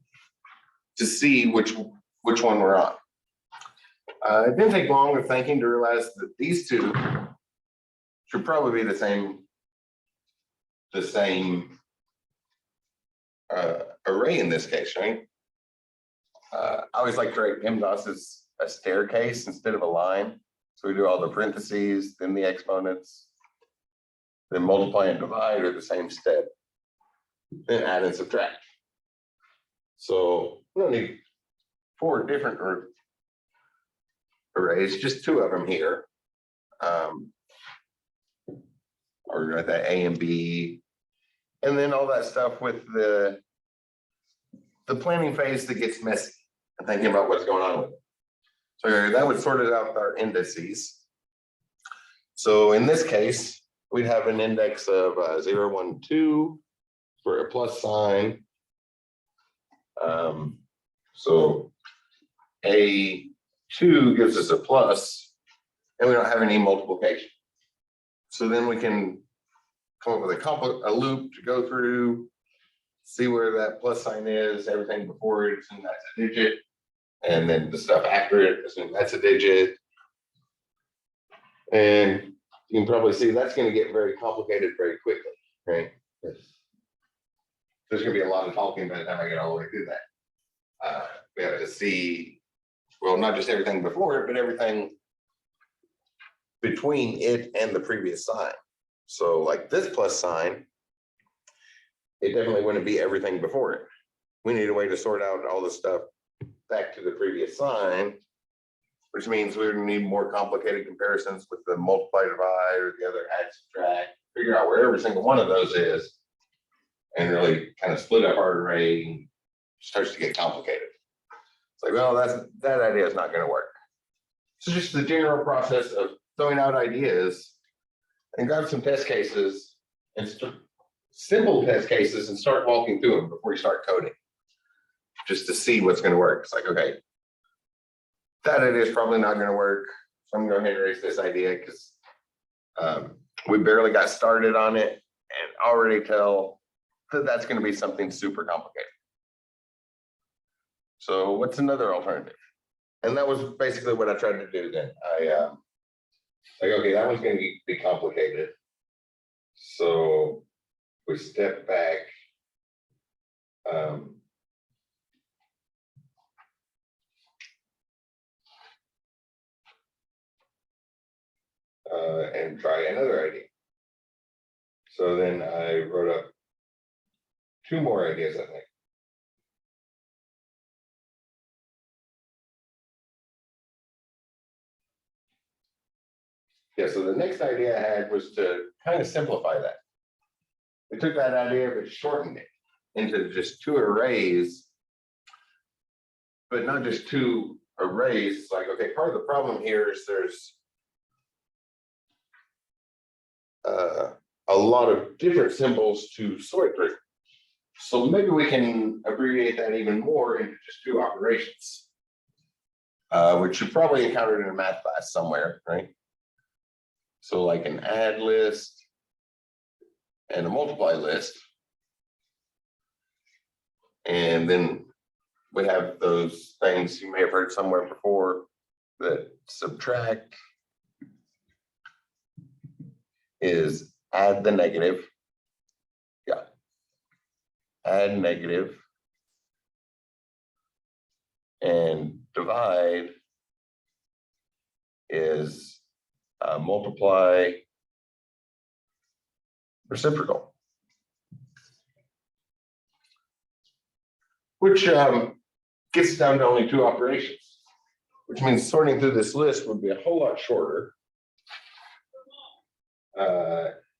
Speaker 1: to see which one we're on. It didn't take long of thinking to realize that these two should probably be the same array in this case, right? I always like to write PEMDAS as a staircase instead of a line. So we do all the parentheses, then the exponents, then multiply and divide are the same step, then add and subtract. So we don't need 4 different arrays, just 2 of them here. Or at that A and B, and then all that stuff with the planning phase that gets messy and thinking about what's going on with it. So that would sort it out with our indices. So in this case, we'd have an index of 0, 1, 2 for a plus sign. So A2 gives us a plus, and we don't have any multiplication. So then we can come up with a loop to go through, see where that plus sign is, everything before it, assume that's a digit, and then the stuff after it, assume that's a digit. And you can probably see that's going to get very complicated very quickly, right? There's going to be a lot of talking by the time I get all the way through that. We have to see, well, not just everything before it, but everything between it and the previous sign. So like this plus sign, it definitely wouldn't be everything before it. We need a way to sort out all the stuff back to the previous sign, which means we need more complicated comparisons with the multiply, divide, or the other add, subtract, figure out where every single one of those is, and really kind of split up our array, and starts to get complicated. It's like, well, that idea is not going to work. So just the general process of throwing out ideas and grab some test cases and simple test cases and start walking through them before you start coding, just to see what's going to work. It's like, okay, that idea is probably not going to work. So I'm going to go ahead and erase this idea because we barely got started on it and already tell that that's going to be something super complicated. So what's another alternative? And that was basically what I tried to do then. Like, okay, that one's going to be complicated. So we step back. And try another idea. So then I wrote up 2 more ideas, I think. Yeah, so the next idea I had was to kind of simplify that. We took that idea but shortened it into just 2 arrays, but not just 2 arrays. It's like, okay, part of the problem here is there's a lot of different symbols to sort through. So maybe we can abbreviate that even more into just 2 operations, which you probably encountered in a math class somewhere, right? So like an add list and a multiply list. And then we have those things you may have heard somewhere before, that subtract is add the negative. Yeah. Add negative. And divide is multiply reciprocal. Which gets down to only 2 operations, which means sorting through this list would be a whole lot shorter.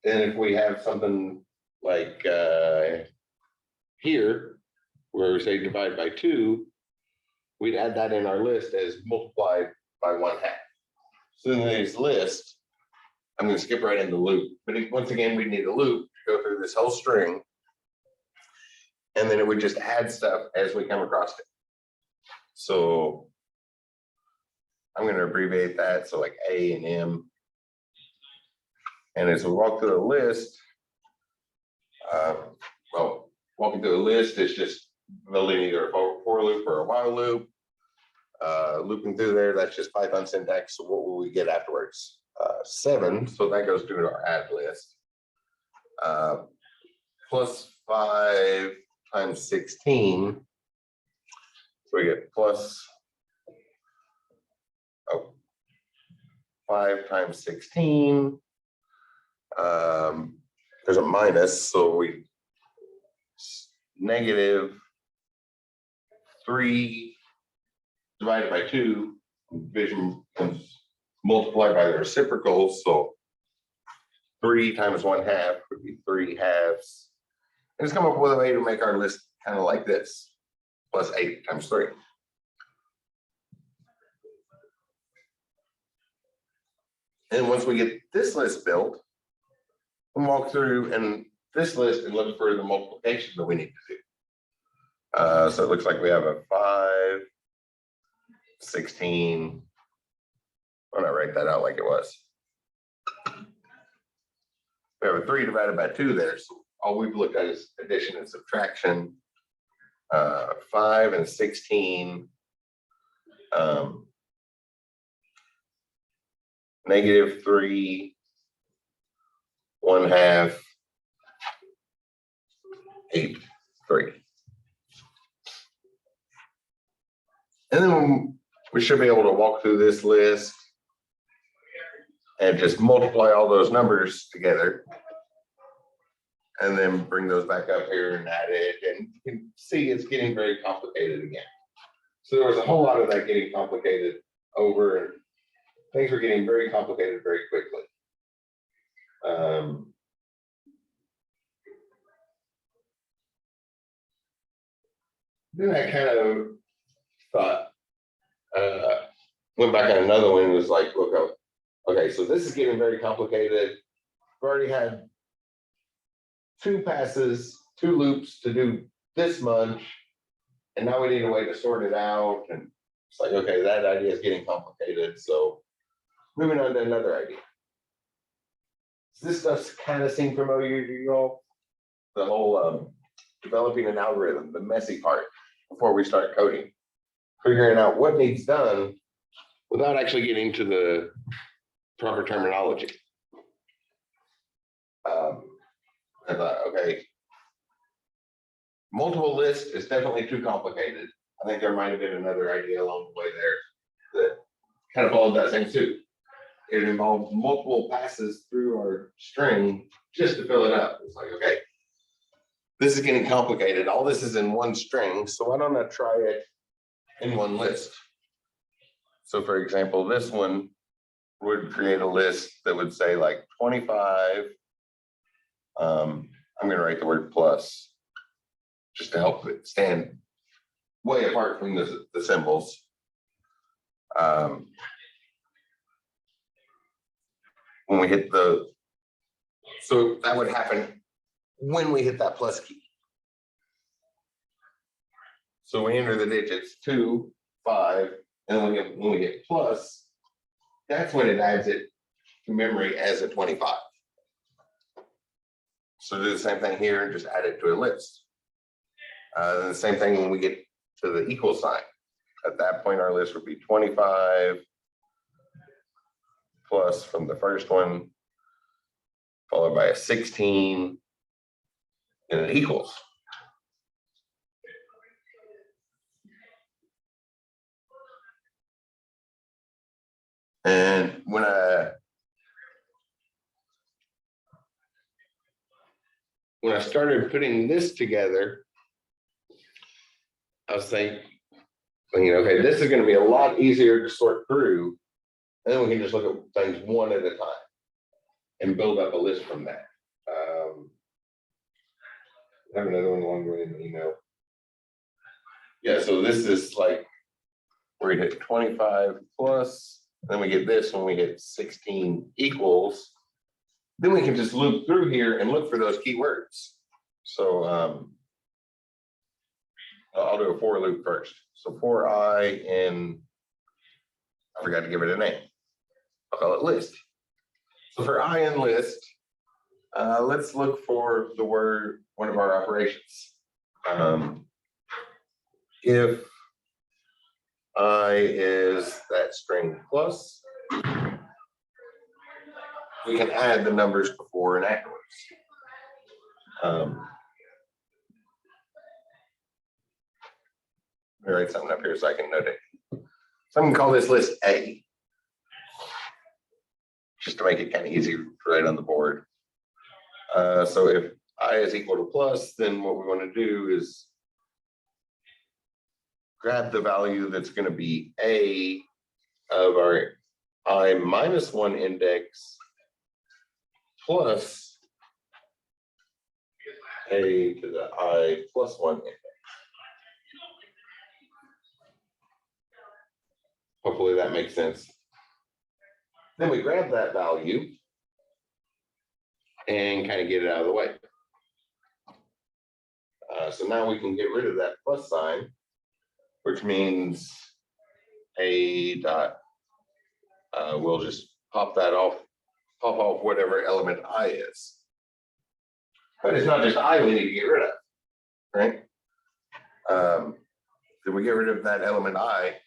Speaker 1: And if we have something like here, where we say divide by 2, we'd add that in our list as multiplied by 1/2. So in this list, I'm going to skip right into the loop. But once again, we need a loop to go through this whole string. And then it would just add stuff as we come across it. So I'm going to abbreviate that. So like A and M. And as we walk through the list, well, walking through the list is just building either a for loop or a while loop. Looping through there, that's just Python syntax. So what will we get afterwards? 7, so that goes to our add list. Plus 5 times 16. So we get plus 5 times 16. There's a minus, so we negative 3 divided by 2. Division is multiplied by the reciprocals, so 3 times 1/2 would be 3 halves. And just come up with a way to make our list kind of like this, plus 8 times 3. And once we get this list built, we'll walk through and this list and look for the multiplication that we need to do. So it looks like we have a 5, 16. Why not write that out like it was? We have a 3 divided by 2 there. So all we've looked at is addition and subtraction. 5 and 16. Negative 3, 1/2, 8, 3. And then we should be able to walk through this list and just multiply all those numbers together. And then bring those back up here and add it. And you can see it's getting very complicated again. So there was a whole lot of that getting complicated over, and things were getting very complicated very quickly. Then I kind of thought, went back on another one and was like, look, okay, so this is getting very complicated. We've already had 2 passes, 2 loops to do this much, and now we need a way to sort it out. And it's like, okay, that idea is getting complicated. So moving on to another idea. Does this stuff kind of seem familiar to you all? The whole developing an algorithm, the messy part before we start coding, figuring out what needs done without actually getting to the proper terminology. I thought, okay, multiple list is definitely too complicated. I think there might have been another idea along the way there that kind of followed that same suit. It involved multiple passes through our string just to fill it up. It's like, okay, this is getting complicated. All this is in one string, so why don't I try it in one list? So for example, this one would create a list that would say like 25. I'm going to write the word plus just to help it stand way apart from the symbols. When we hit so that would happen when we hit that plus key. So we enter the digits 2, 5, and when we hit plus, that's when it adds it to memory as a 25. So do the same thing here and just add it to a list. The same thing when we get to the equal sign. At that point, our list would be 25 plus from the first one, followed by a 16, and it equals. And when I started putting this together, I was thinking, okay, this is going to be a lot easier to sort through, and then we can just look at things one at a time and build up a list from that. I have another one along the way in the email. Yeah, so this is like where we hit 25 plus, then we get this when we hit 16 equals. Then we can just loop through here and look for those keywords. So I'll do a for loop first. So for I in, I forgot to give it a name. I'll call it list. So for I in list, let's look for the word, one of our operations. if I is that string plus, we can add the numbers before and afterwards. Let me write something up here so I can note it. So I'm gonna call this list A, just to make it kind of easy to write on the board. So if I is equal to plus, then what we want to do is grab the value that's going to be A of our I minus 1 index plus A to the I plus 1 index. Hopefully that makes sense. Then we grab that value and kind of get it out of the way. So now we can get rid of that plus sign, which means A dot, we'll just pop off whatever element I is. But it's not just I we need to get rid of, right? Then we get rid of that element I.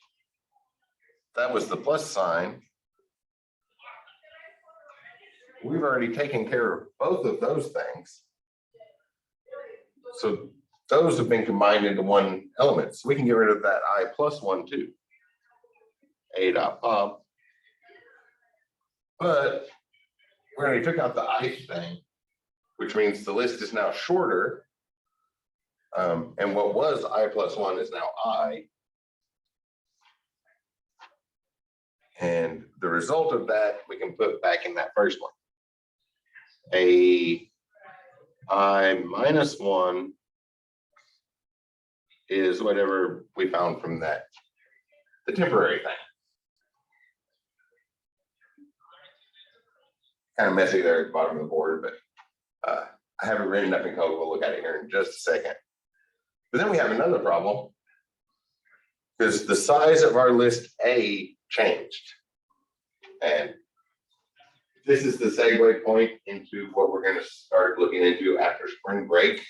Speaker 1: That was the plus sign. We've already taken care of both of those things. So those have been combined into one element. So we can get rid of that I plus 1 too. A dot pop. But we already took out the I thing, which means the list is now shorter. And what was I plus 1 is now I. And the result of that we can put back in that first one. A I minus 1 is whatever we found from that, the temporary thing. Kind of messy there at the bottom of the board, but I have it written up in code. We'll look at it here in just a second. But then we have another problem because the size of our list A changed. And this is the segue point into what we're going to start looking into after spring break.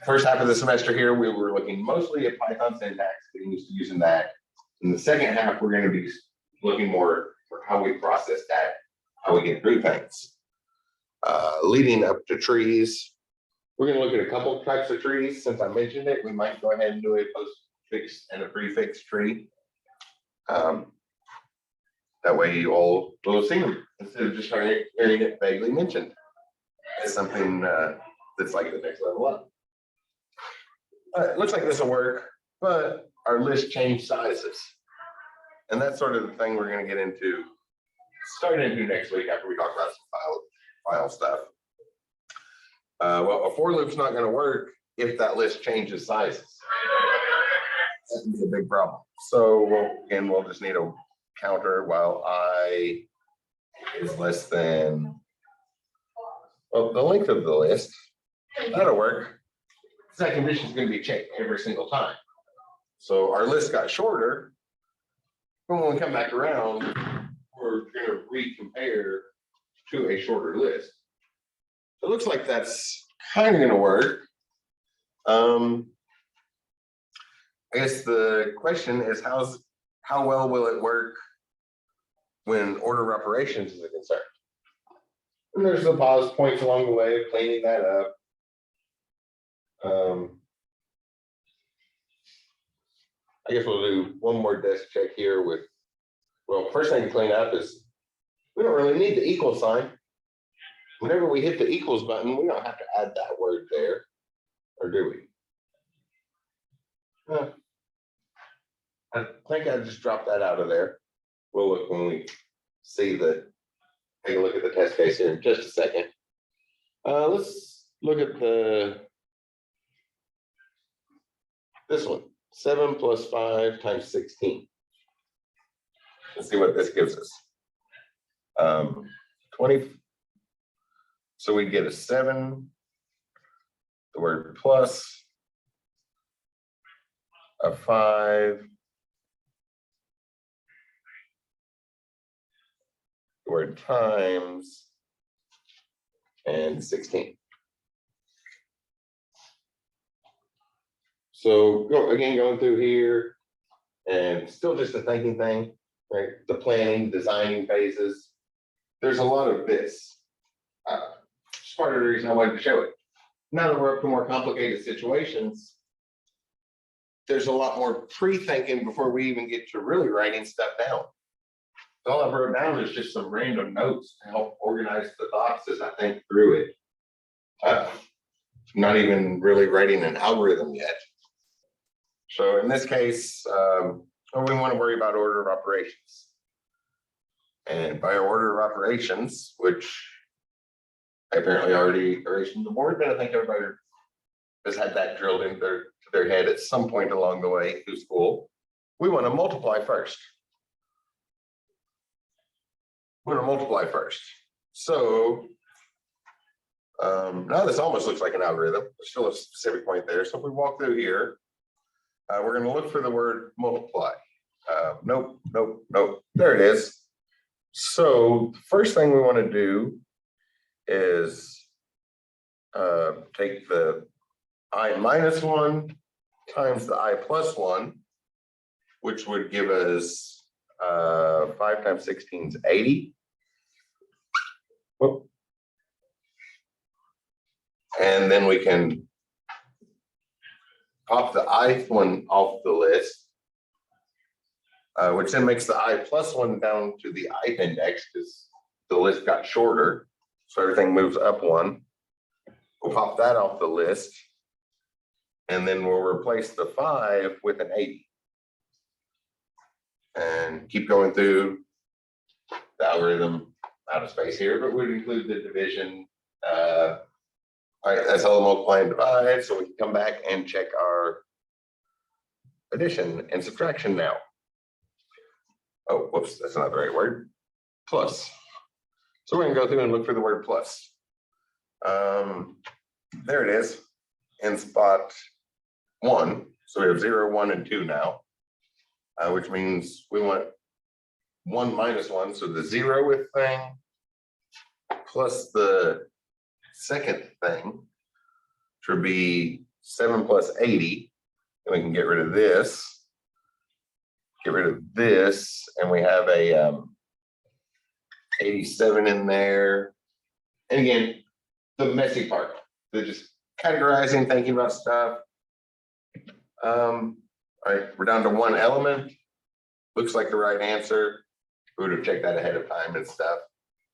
Speaker 1: First half of the semester here, we were looking mostly at Python syntax, getting used to using that. In the second half, we're going to be looking more for how we process that, how we get through things. Leading up to trees, we're going to look at a couple of types of trees. Since I mentioned it, we might go ahead and do a postfix and a prefix tree. That way you all will see them instead of just hearing it vaguely mentioned as something that's like the next level up. It looks like this will work, but our list changed sizes. And that's sort of the thing we're going to get into, start into next week after we talk about some file stuff. Well, a for loop's not going to work if that list changes sizes. That's a big problem. So again, we'll just need a counter while I is less than, well, the length of the list. That'll work. That condition is going to be checked every single time. So our list got shorter, but when we come back around, we're going to recompare to a shorter list. It looks like that's kind of going to work. I guess the question is how well will it work when order of operations is a concern? And there's the pause points along the way of cleaning that up. I guess we'll do one more desk check here with, well, first thing to clean up is we don't really need the equal sign. Whenever we hit the equals button, we don't have to add that word there, or do we? I think I just dropped that out of there. We'll look when we see take a look at the test case here in just a second. Let's look at this one, 7 plus 5 times 16. Let's see what this gives us. 20. So we get a 7, the word plus, a 5, the word times, and 16. So going through here and still just a thinking thing, right? The planning, designing phases. There's a lot of this. It's part of the reason I wanted to show it. Now that we're up to more complicated situations, there's a lot more pre-thinking before we even get to really writing stuff down. All I wrote down is just some random notes to help organize the thoughts as I think through it. Not even really writing an algorithm yet. So in this case, we want to worry about order of operations. And by order of operations, which I apparently already erased from the board, but I think everybody has had that drilled into their head at some point along the way through school. We want to multiply first. So now this almost looks like an algorithm. There's still a specific point there. So if we walk through here, we're going to look for the word multiply. Nope. There it is. So the first thing we want to do is take the I minus 1 times the I plus 1, which would give us 5 times 16 is 80. Whoop. And then we can pop the ith one off the list, which then makes the I plus 1 down to the ith index because the list got shorter. So everything moves up 1. We'll pop that off the list. And then we'll replace the 5 with an 80. And keep going through the algorithm out of space here, but would include the division. All right, that's all the multiply and divide. So we can come back and check our addition and subtraction now. Oh, whoops, that's not the right word. Plus. So we're gonna go through and look for the word plus. There it is in spot 1. So we have 0, 1, and 2 now, which means we want 1 minus 1. So the 0th thing plus the second thing should be 7 plus 80. And we can get rid of this, and we have a 87 in there. And again, the messy part, they're just categorizing, thinking about stuff. All right, we're down to 1 element. Looks like the right answer. We would have checked that ahead of time and stuff.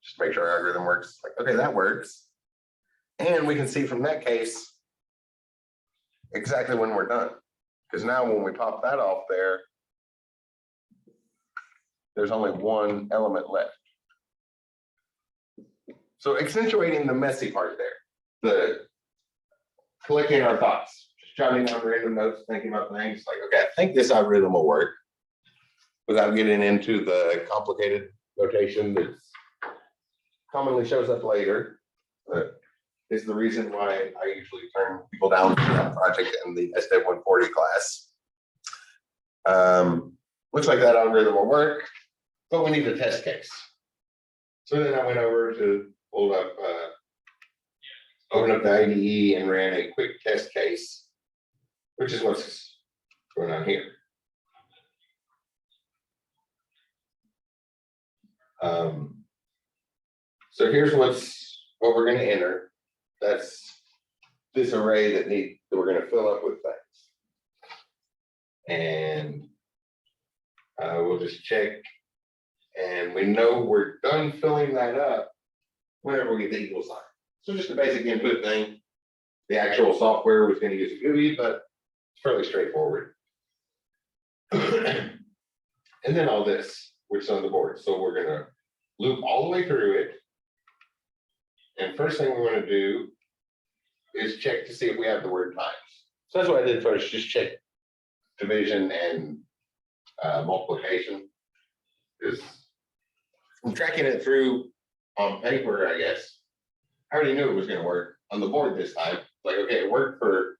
Speaker 1: Just make sure our algorithm works. Like, okay, that works. And we can see from that case exactly when we're done. Because now when we pop that off there, there's only 1 element left. So accentuating the messy part there, the collecting our thoughts, just jotting down random notes, thinking about things like, okay, I think this algorithm will work without getting into the complicated notation that commonly shows up later. Is the reason why I usually turn people down for that project in the SDEV 140 class. Looks like that algorithm will work, but we need a test case. So then I went over to open up the IDE and ran a quick test case, which is what's going on here. So here's what we're going to enter. That's this array that we're going to fill up with things. And we'll just check. And we know we're done filling that up whenever we get the equal sign. So just a basic input thing. The actual software was going to use a GUI, but it's fairly straightforward. And then all this, which is on the board. So we're going to loop all the way through it. And first thing we want to do is check to see if we have the word times. So that's what I did first, just check division and multiplication. Because I'm tracking it through on paper, I guess. I already knew it was going to work on the board this time. Like, okay, it worked for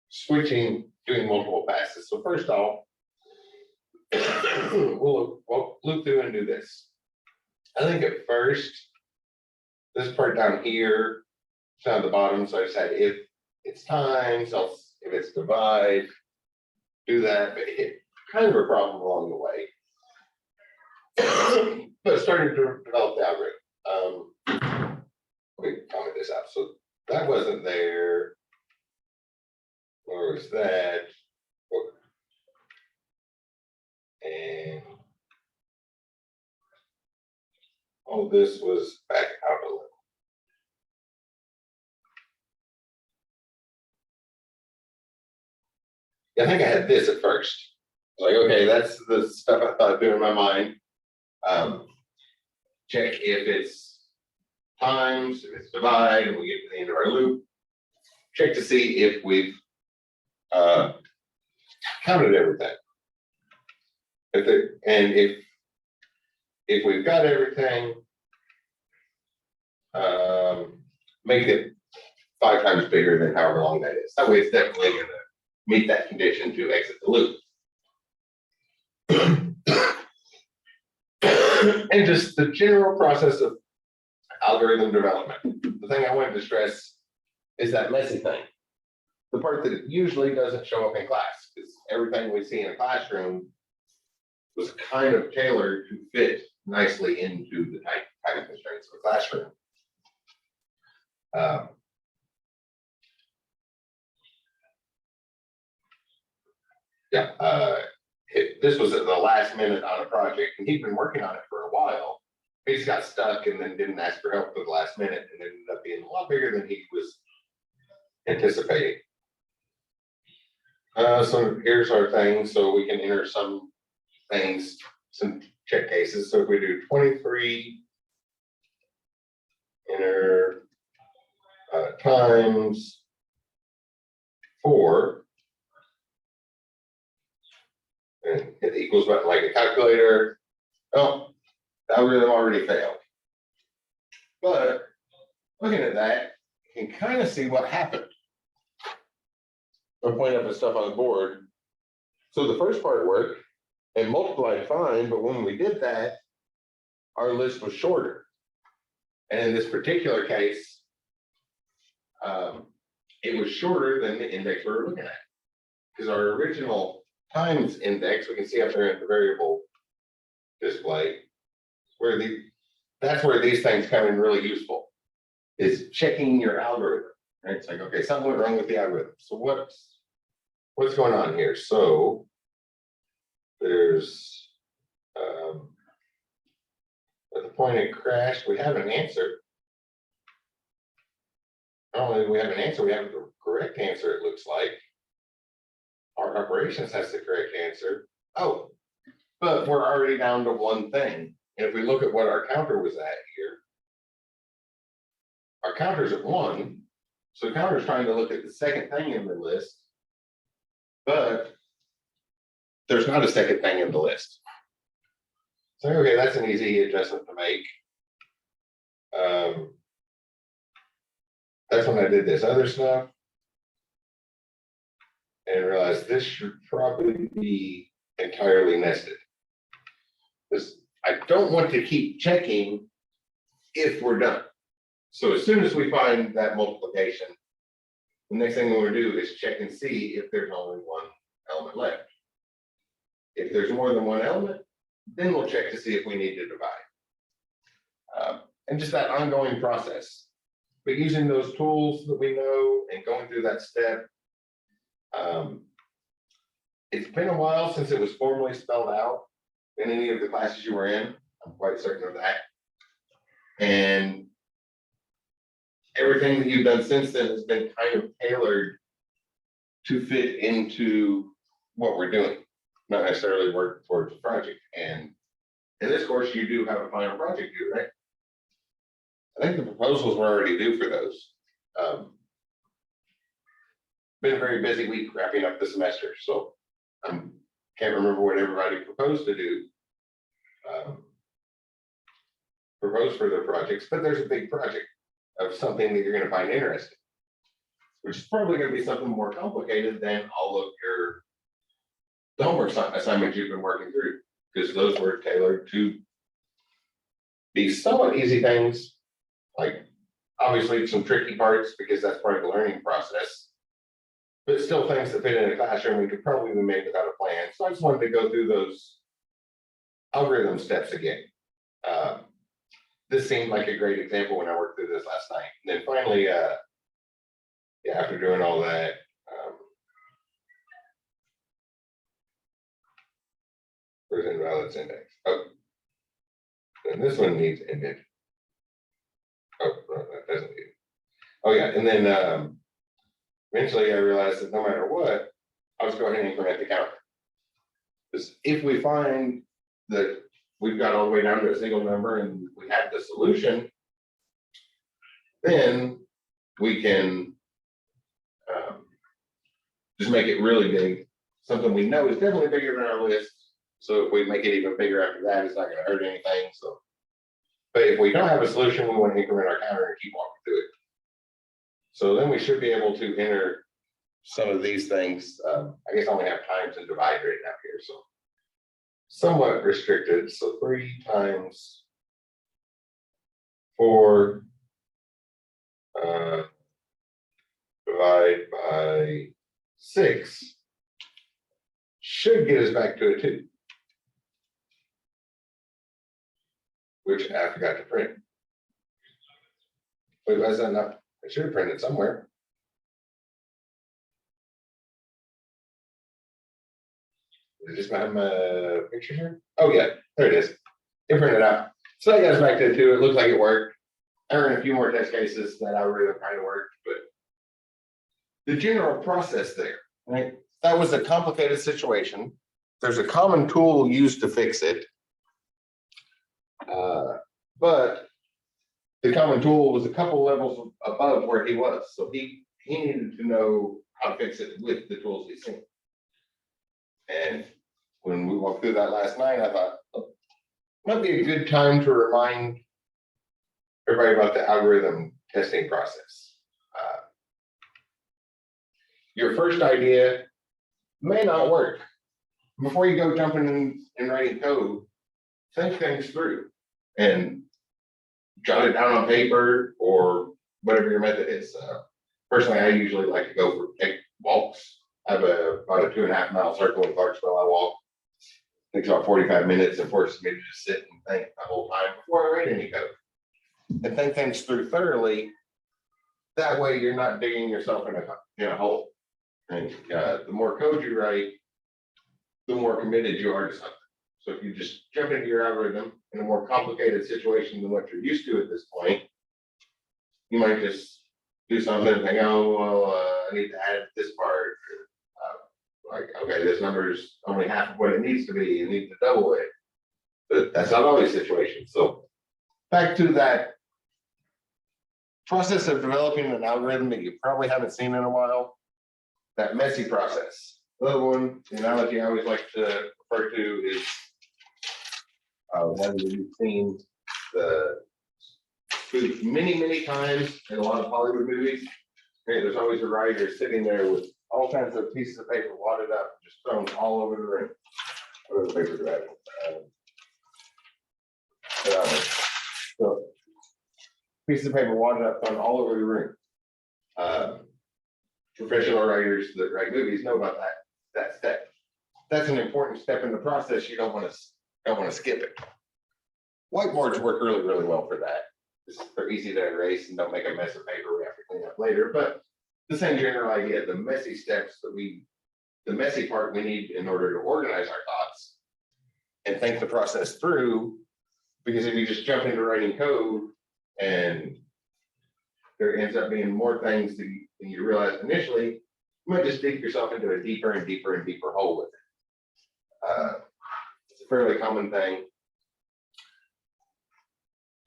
Speaker 1: switching, doing multiple passes. So first off, we'll loop through and do this. I think at first, this part down here, it's down at the bottom, so I just had if it's times, else If it's divide, do that, but it kind of a problem along the way. But starting to develop the algorithm. Let me comment this out. So that wasn't there. Or was that? And all this was back out a little. Yeah, I think I had this at first. Like, okay, that's the stuff I thought I'd do in my mind. Check if it's times, if it's divide, and we get to the end of our loop. Check to see if we've counted everything. If we've got everything, make it 5 times bigger than however long that is. That way it's definitely going to meet that condition to exit the loop. And just the general process of algorithm development. The thing I wanted to stress is that messy thing. The part that usually doesn't show up in class, because everything we see in a classroom was kind of tailored to fit nicely into the type constraints of a classroom. This was at the last minute on a project, and he'd been working on it for a while. He just got stuck and then didn't ask for help at the last minute, and ended up being a lot bigger than he was anticipating. So here's our thing. So we can enter some things, some check cases. So if we do 23, enter times 4, and hit the equals button like a calculator. Oh, the algorithm already failed. But looking at that, you can kind of see what happened. I'm pointing up at stuff on the board. So the first part worked, it multiplied fine, but when we did that, our list was shorter. And in this particular case, it was shorter than the index we were looking at. Because our original times index, we can see up there in the variable display, that's where these things come in really useful, is checking your algorithm. Right? It's like, okay, something went wrong with the algorithm. So what's going on here? So there's at the point it crashed, we have an answer. Not only do we have an answer, we have the correct answer, it looks like. Our operations has the correct answer. Oh, but we're already down to one thing. And if we look at what our counter was at here, our counter's at 1. So the counter's trying to look at the second thing in the list, but there's not a second thing in the list. So, okay, that's an easy adjustment to make. That's when I did this other stuff and realized this should probably be entirely nested. Because I don't want to keep checking if we're done. So as soon as we find that multiplication, the next thing we're going to do is check and see if there's only one element left. If there's more than one element, then we'll check to see if we need to divide. And just that ongoing process. But using those tools that we know and going through that step, it's been a while since it was formally spelled out in any of the classes you were in. I'm quite certain of that. And everything that you've done since then has been kind of tailored to fit into what we're doing, not necessarily work towards a project. And in this course, you do have a final project due, right? I think the proposals were already due for those. Been a very busy week wrapping up the semester, so can't remember what everybody proposed to do. Propose for their projects, but there's a big project of something that you're going to find interesting, which is probably going to be something more complicated than all of the homework assignments you've been working through, because those were tailored to be somewhat easy things. Like obviously some tricky parts because that's part of the learning process. but still things that fit in a classroom we could probably be made without a plan. So I just wanted to go through those algorithm steps again. This seemed like a great example when I worked through this last night. And then finally, yeah, after doing all that, where's invalids index? Oh, and this one needs ended. Oh, no, that doesn't need it. Oh yeah, and then eventually I realized that no matter what, I'll just go ahead and increment the counter. Because if we find that we've got all the way down to a single number and we have the solution, then we can just make it really big. Something we know is definitely bigger than our list. So if we make it even bigger after that, it's not going to hurt anything. So, but if we don't have a solution, we want to increment our counter and keep walking through it. So then we should be able to enter some of these things. I guess I only have times and divide right now here, so somewhat restricted. So 3 times 4 divide by 6 should get us back to a 2, which I forgot to print. Wait, why is that not? I should have printed somewhere. Is it just behind my picture here? Oh yeah, there it is. It printed out. So that got us back to a 2. It looks like it worked. I ran a few more test cases. That algorithm kind of worked, but the general process there, right? That was a complicated situation. There's a common tool used to fix it. But the common tool was a couple levels above where he was. So he needed to know how to fix it with the tools he's seen. And when we walked through that last night, I thought, oh, might be a good time to remind everybody about the algorithm testing process. Your first idea may not work. Before you go jumping in and writing code, think things through and jot it down on paper or whatever your method is. Personally, I usually like to go for take walks. I have about a 2.5 mile circle in Clarksville. I walk. Takes about 45 minutes and forces me to just sit and think the whole time before I write any code. And think things through thoroughly. That way you're not digging yourself in a hole. And the more code you write, the more committed you are to something. So if you just jump into your algorithm in a more complicated situation than what you're used to at this point, you might just do something and think, oh, well, I need to add this part. Like, okay, this number is only half of what it needs to be. You need to double it. But that's not always the situation. So back to that process of developing an algorithm that you probably haven't seen in a while. That messy process. The other one, the analogy I always like to refer to is one that you've seen the many, many times in a lot of Hollywood movies. Okay, there's always a writer sitting there with all kinds of pieces of paper wadded up, just thrown all over the room. What are the paper do I have? So pieces of paper wadded up, thrown all over the room. Professional writers that write movies know about that step. That's an important step in the process. You don't want to skip it. Whiteboards work really, really well for that. They're easy to erase and don't make a mess of paper we have to clean up later. But the same general idea, the messy steps the messy part we need in order to organize our thoughts and think the process through. Because if you just jump into writing code and there ends up being more things than you realized initially, you might just dig yourself into a deeper and deeper and deeper hole with it. It's a fairly common thing.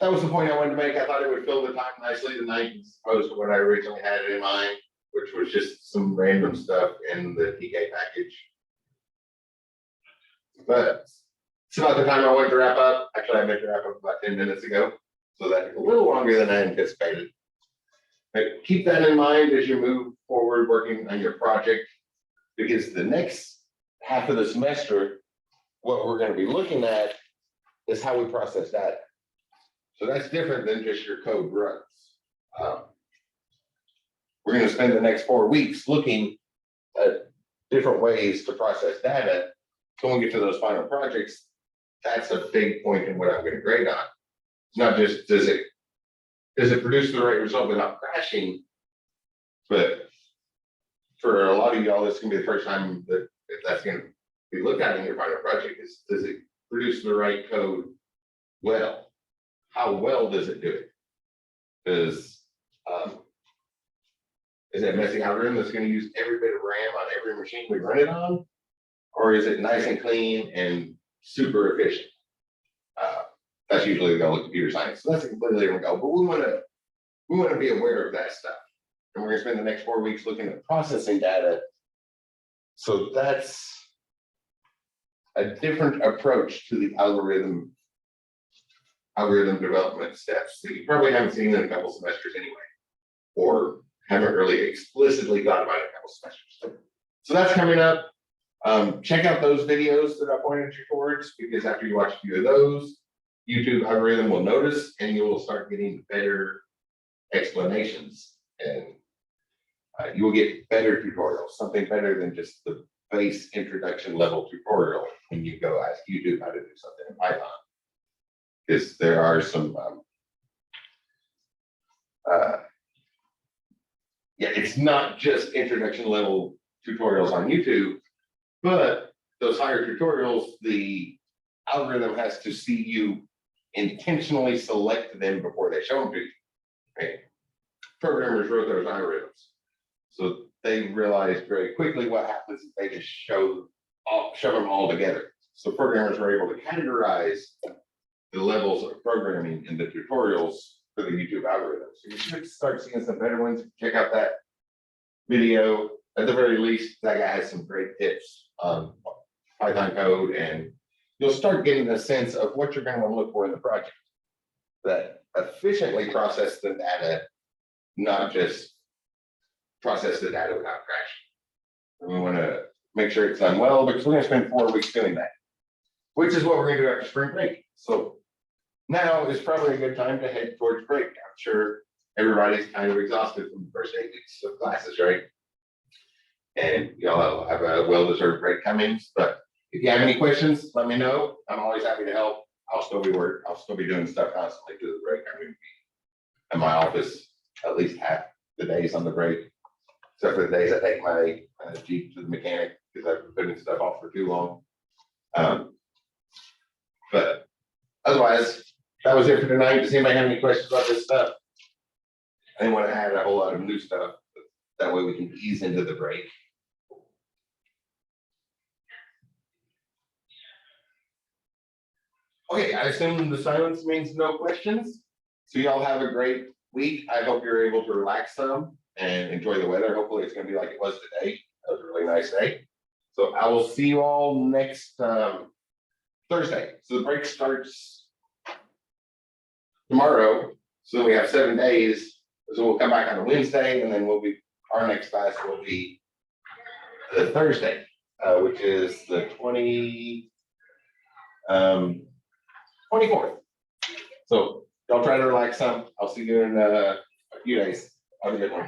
Speaker 1: That was the point I wanted to make. I thought it would fill the time nicely tonight as opposed to what I originally had in mind, which was just some random stuff in the TK package. But it's about the time I wanted to wrap up. Actually, I meant to wrap up about 10 minutes ago. So that's a little longer than I anticipated. But keep that in mind as you move forward working on your project, because the next half of the semester, what we're going to be looking at is how we process data. So that's different than just your code runs. We're going to spend the next 4 weeks looking different ways to process data. So when we get to those final projects, that's a big point in what I'm gonna grade on. It's not just, does it produce the right result without crashing? But for a lot of y'all, it's gonna be the first time that if that's gonna be looked at in your final project is, does it produce the right code well? How well does it do it? Is it a messy algorithm that's gonna use every bit of RAM on every machine we run it on? Or is it nice and clean and super efficient? That's usually the goal of computer science. So that's a completely different goal, but we wanna be aware of that stuff. And we're gonna spend the next 4 weeks looking at processing data. So that's a different approach to the algorithm development steps that you probably haven't seen in a couple semesters anyway, or haven't really explicitly thought about in a couple semesters. So that's coming up. Check out those videos that I pointed you towards, because after you watch a few of those, YouTube algorithm will notice and you will start getting better explanations, and you will get better tutorials, something better than just the base introduction level tutorial when you go ask YouTube how to do something in Python. Because there are some, it's not just introduction level tutorials on YouTube, but those higher tutorials, the algorithm has to see you intentionally select them before they show them to you. Right? Programmers wrote those algorithms, so they realized very quickly what happens if they just shove them all together. So programmers were able to categorize the levels of programming in the tutorials for the YouTube algorithm. So you should start seeing some better ones. Check out that video. At the very least, that guy has some great tips on Python code, and you'll start getting a sense of what you're going to want to look for in the project that efficiently process the data, not just process the data without crashing. And we want to make sure it's done well, because we're going to spend 4 weeks doing that, which is what we're going to do after spring break. So now is probably a good time to head towards break. I'm sure everybody's kind of exhausted from the first 8 weeks of classes, right? And y'all have a well-deserved break coming. But if you have any questions, let me know. I'm always happy to help. I'll still be doing stuff constantly through the break. I'm going to be in my office at least half the days on the break, except for the days I take my Jeep to the mechanic because I've been putting stuff off for too long. But otherwise, that was it for tonight. Does anybody have any questions about this stuff? I didn't want to add a whole lot of new stuff. That way we can ease into the break. Okay, I assume the silence means no questions. So y'all have a great week. I hope you're able to relax some and enjoy the weather. Hopefully it's going to be like it was today. That was a really nice day. So I will see you all next Thursday. So the break starts tomorrow. So we have 7 days. So we'll come back on a Wednesday, and then our next class will be the Thursday, which is the 24th. So y'all try to relax some. I'll see you in a few days. Have a good one.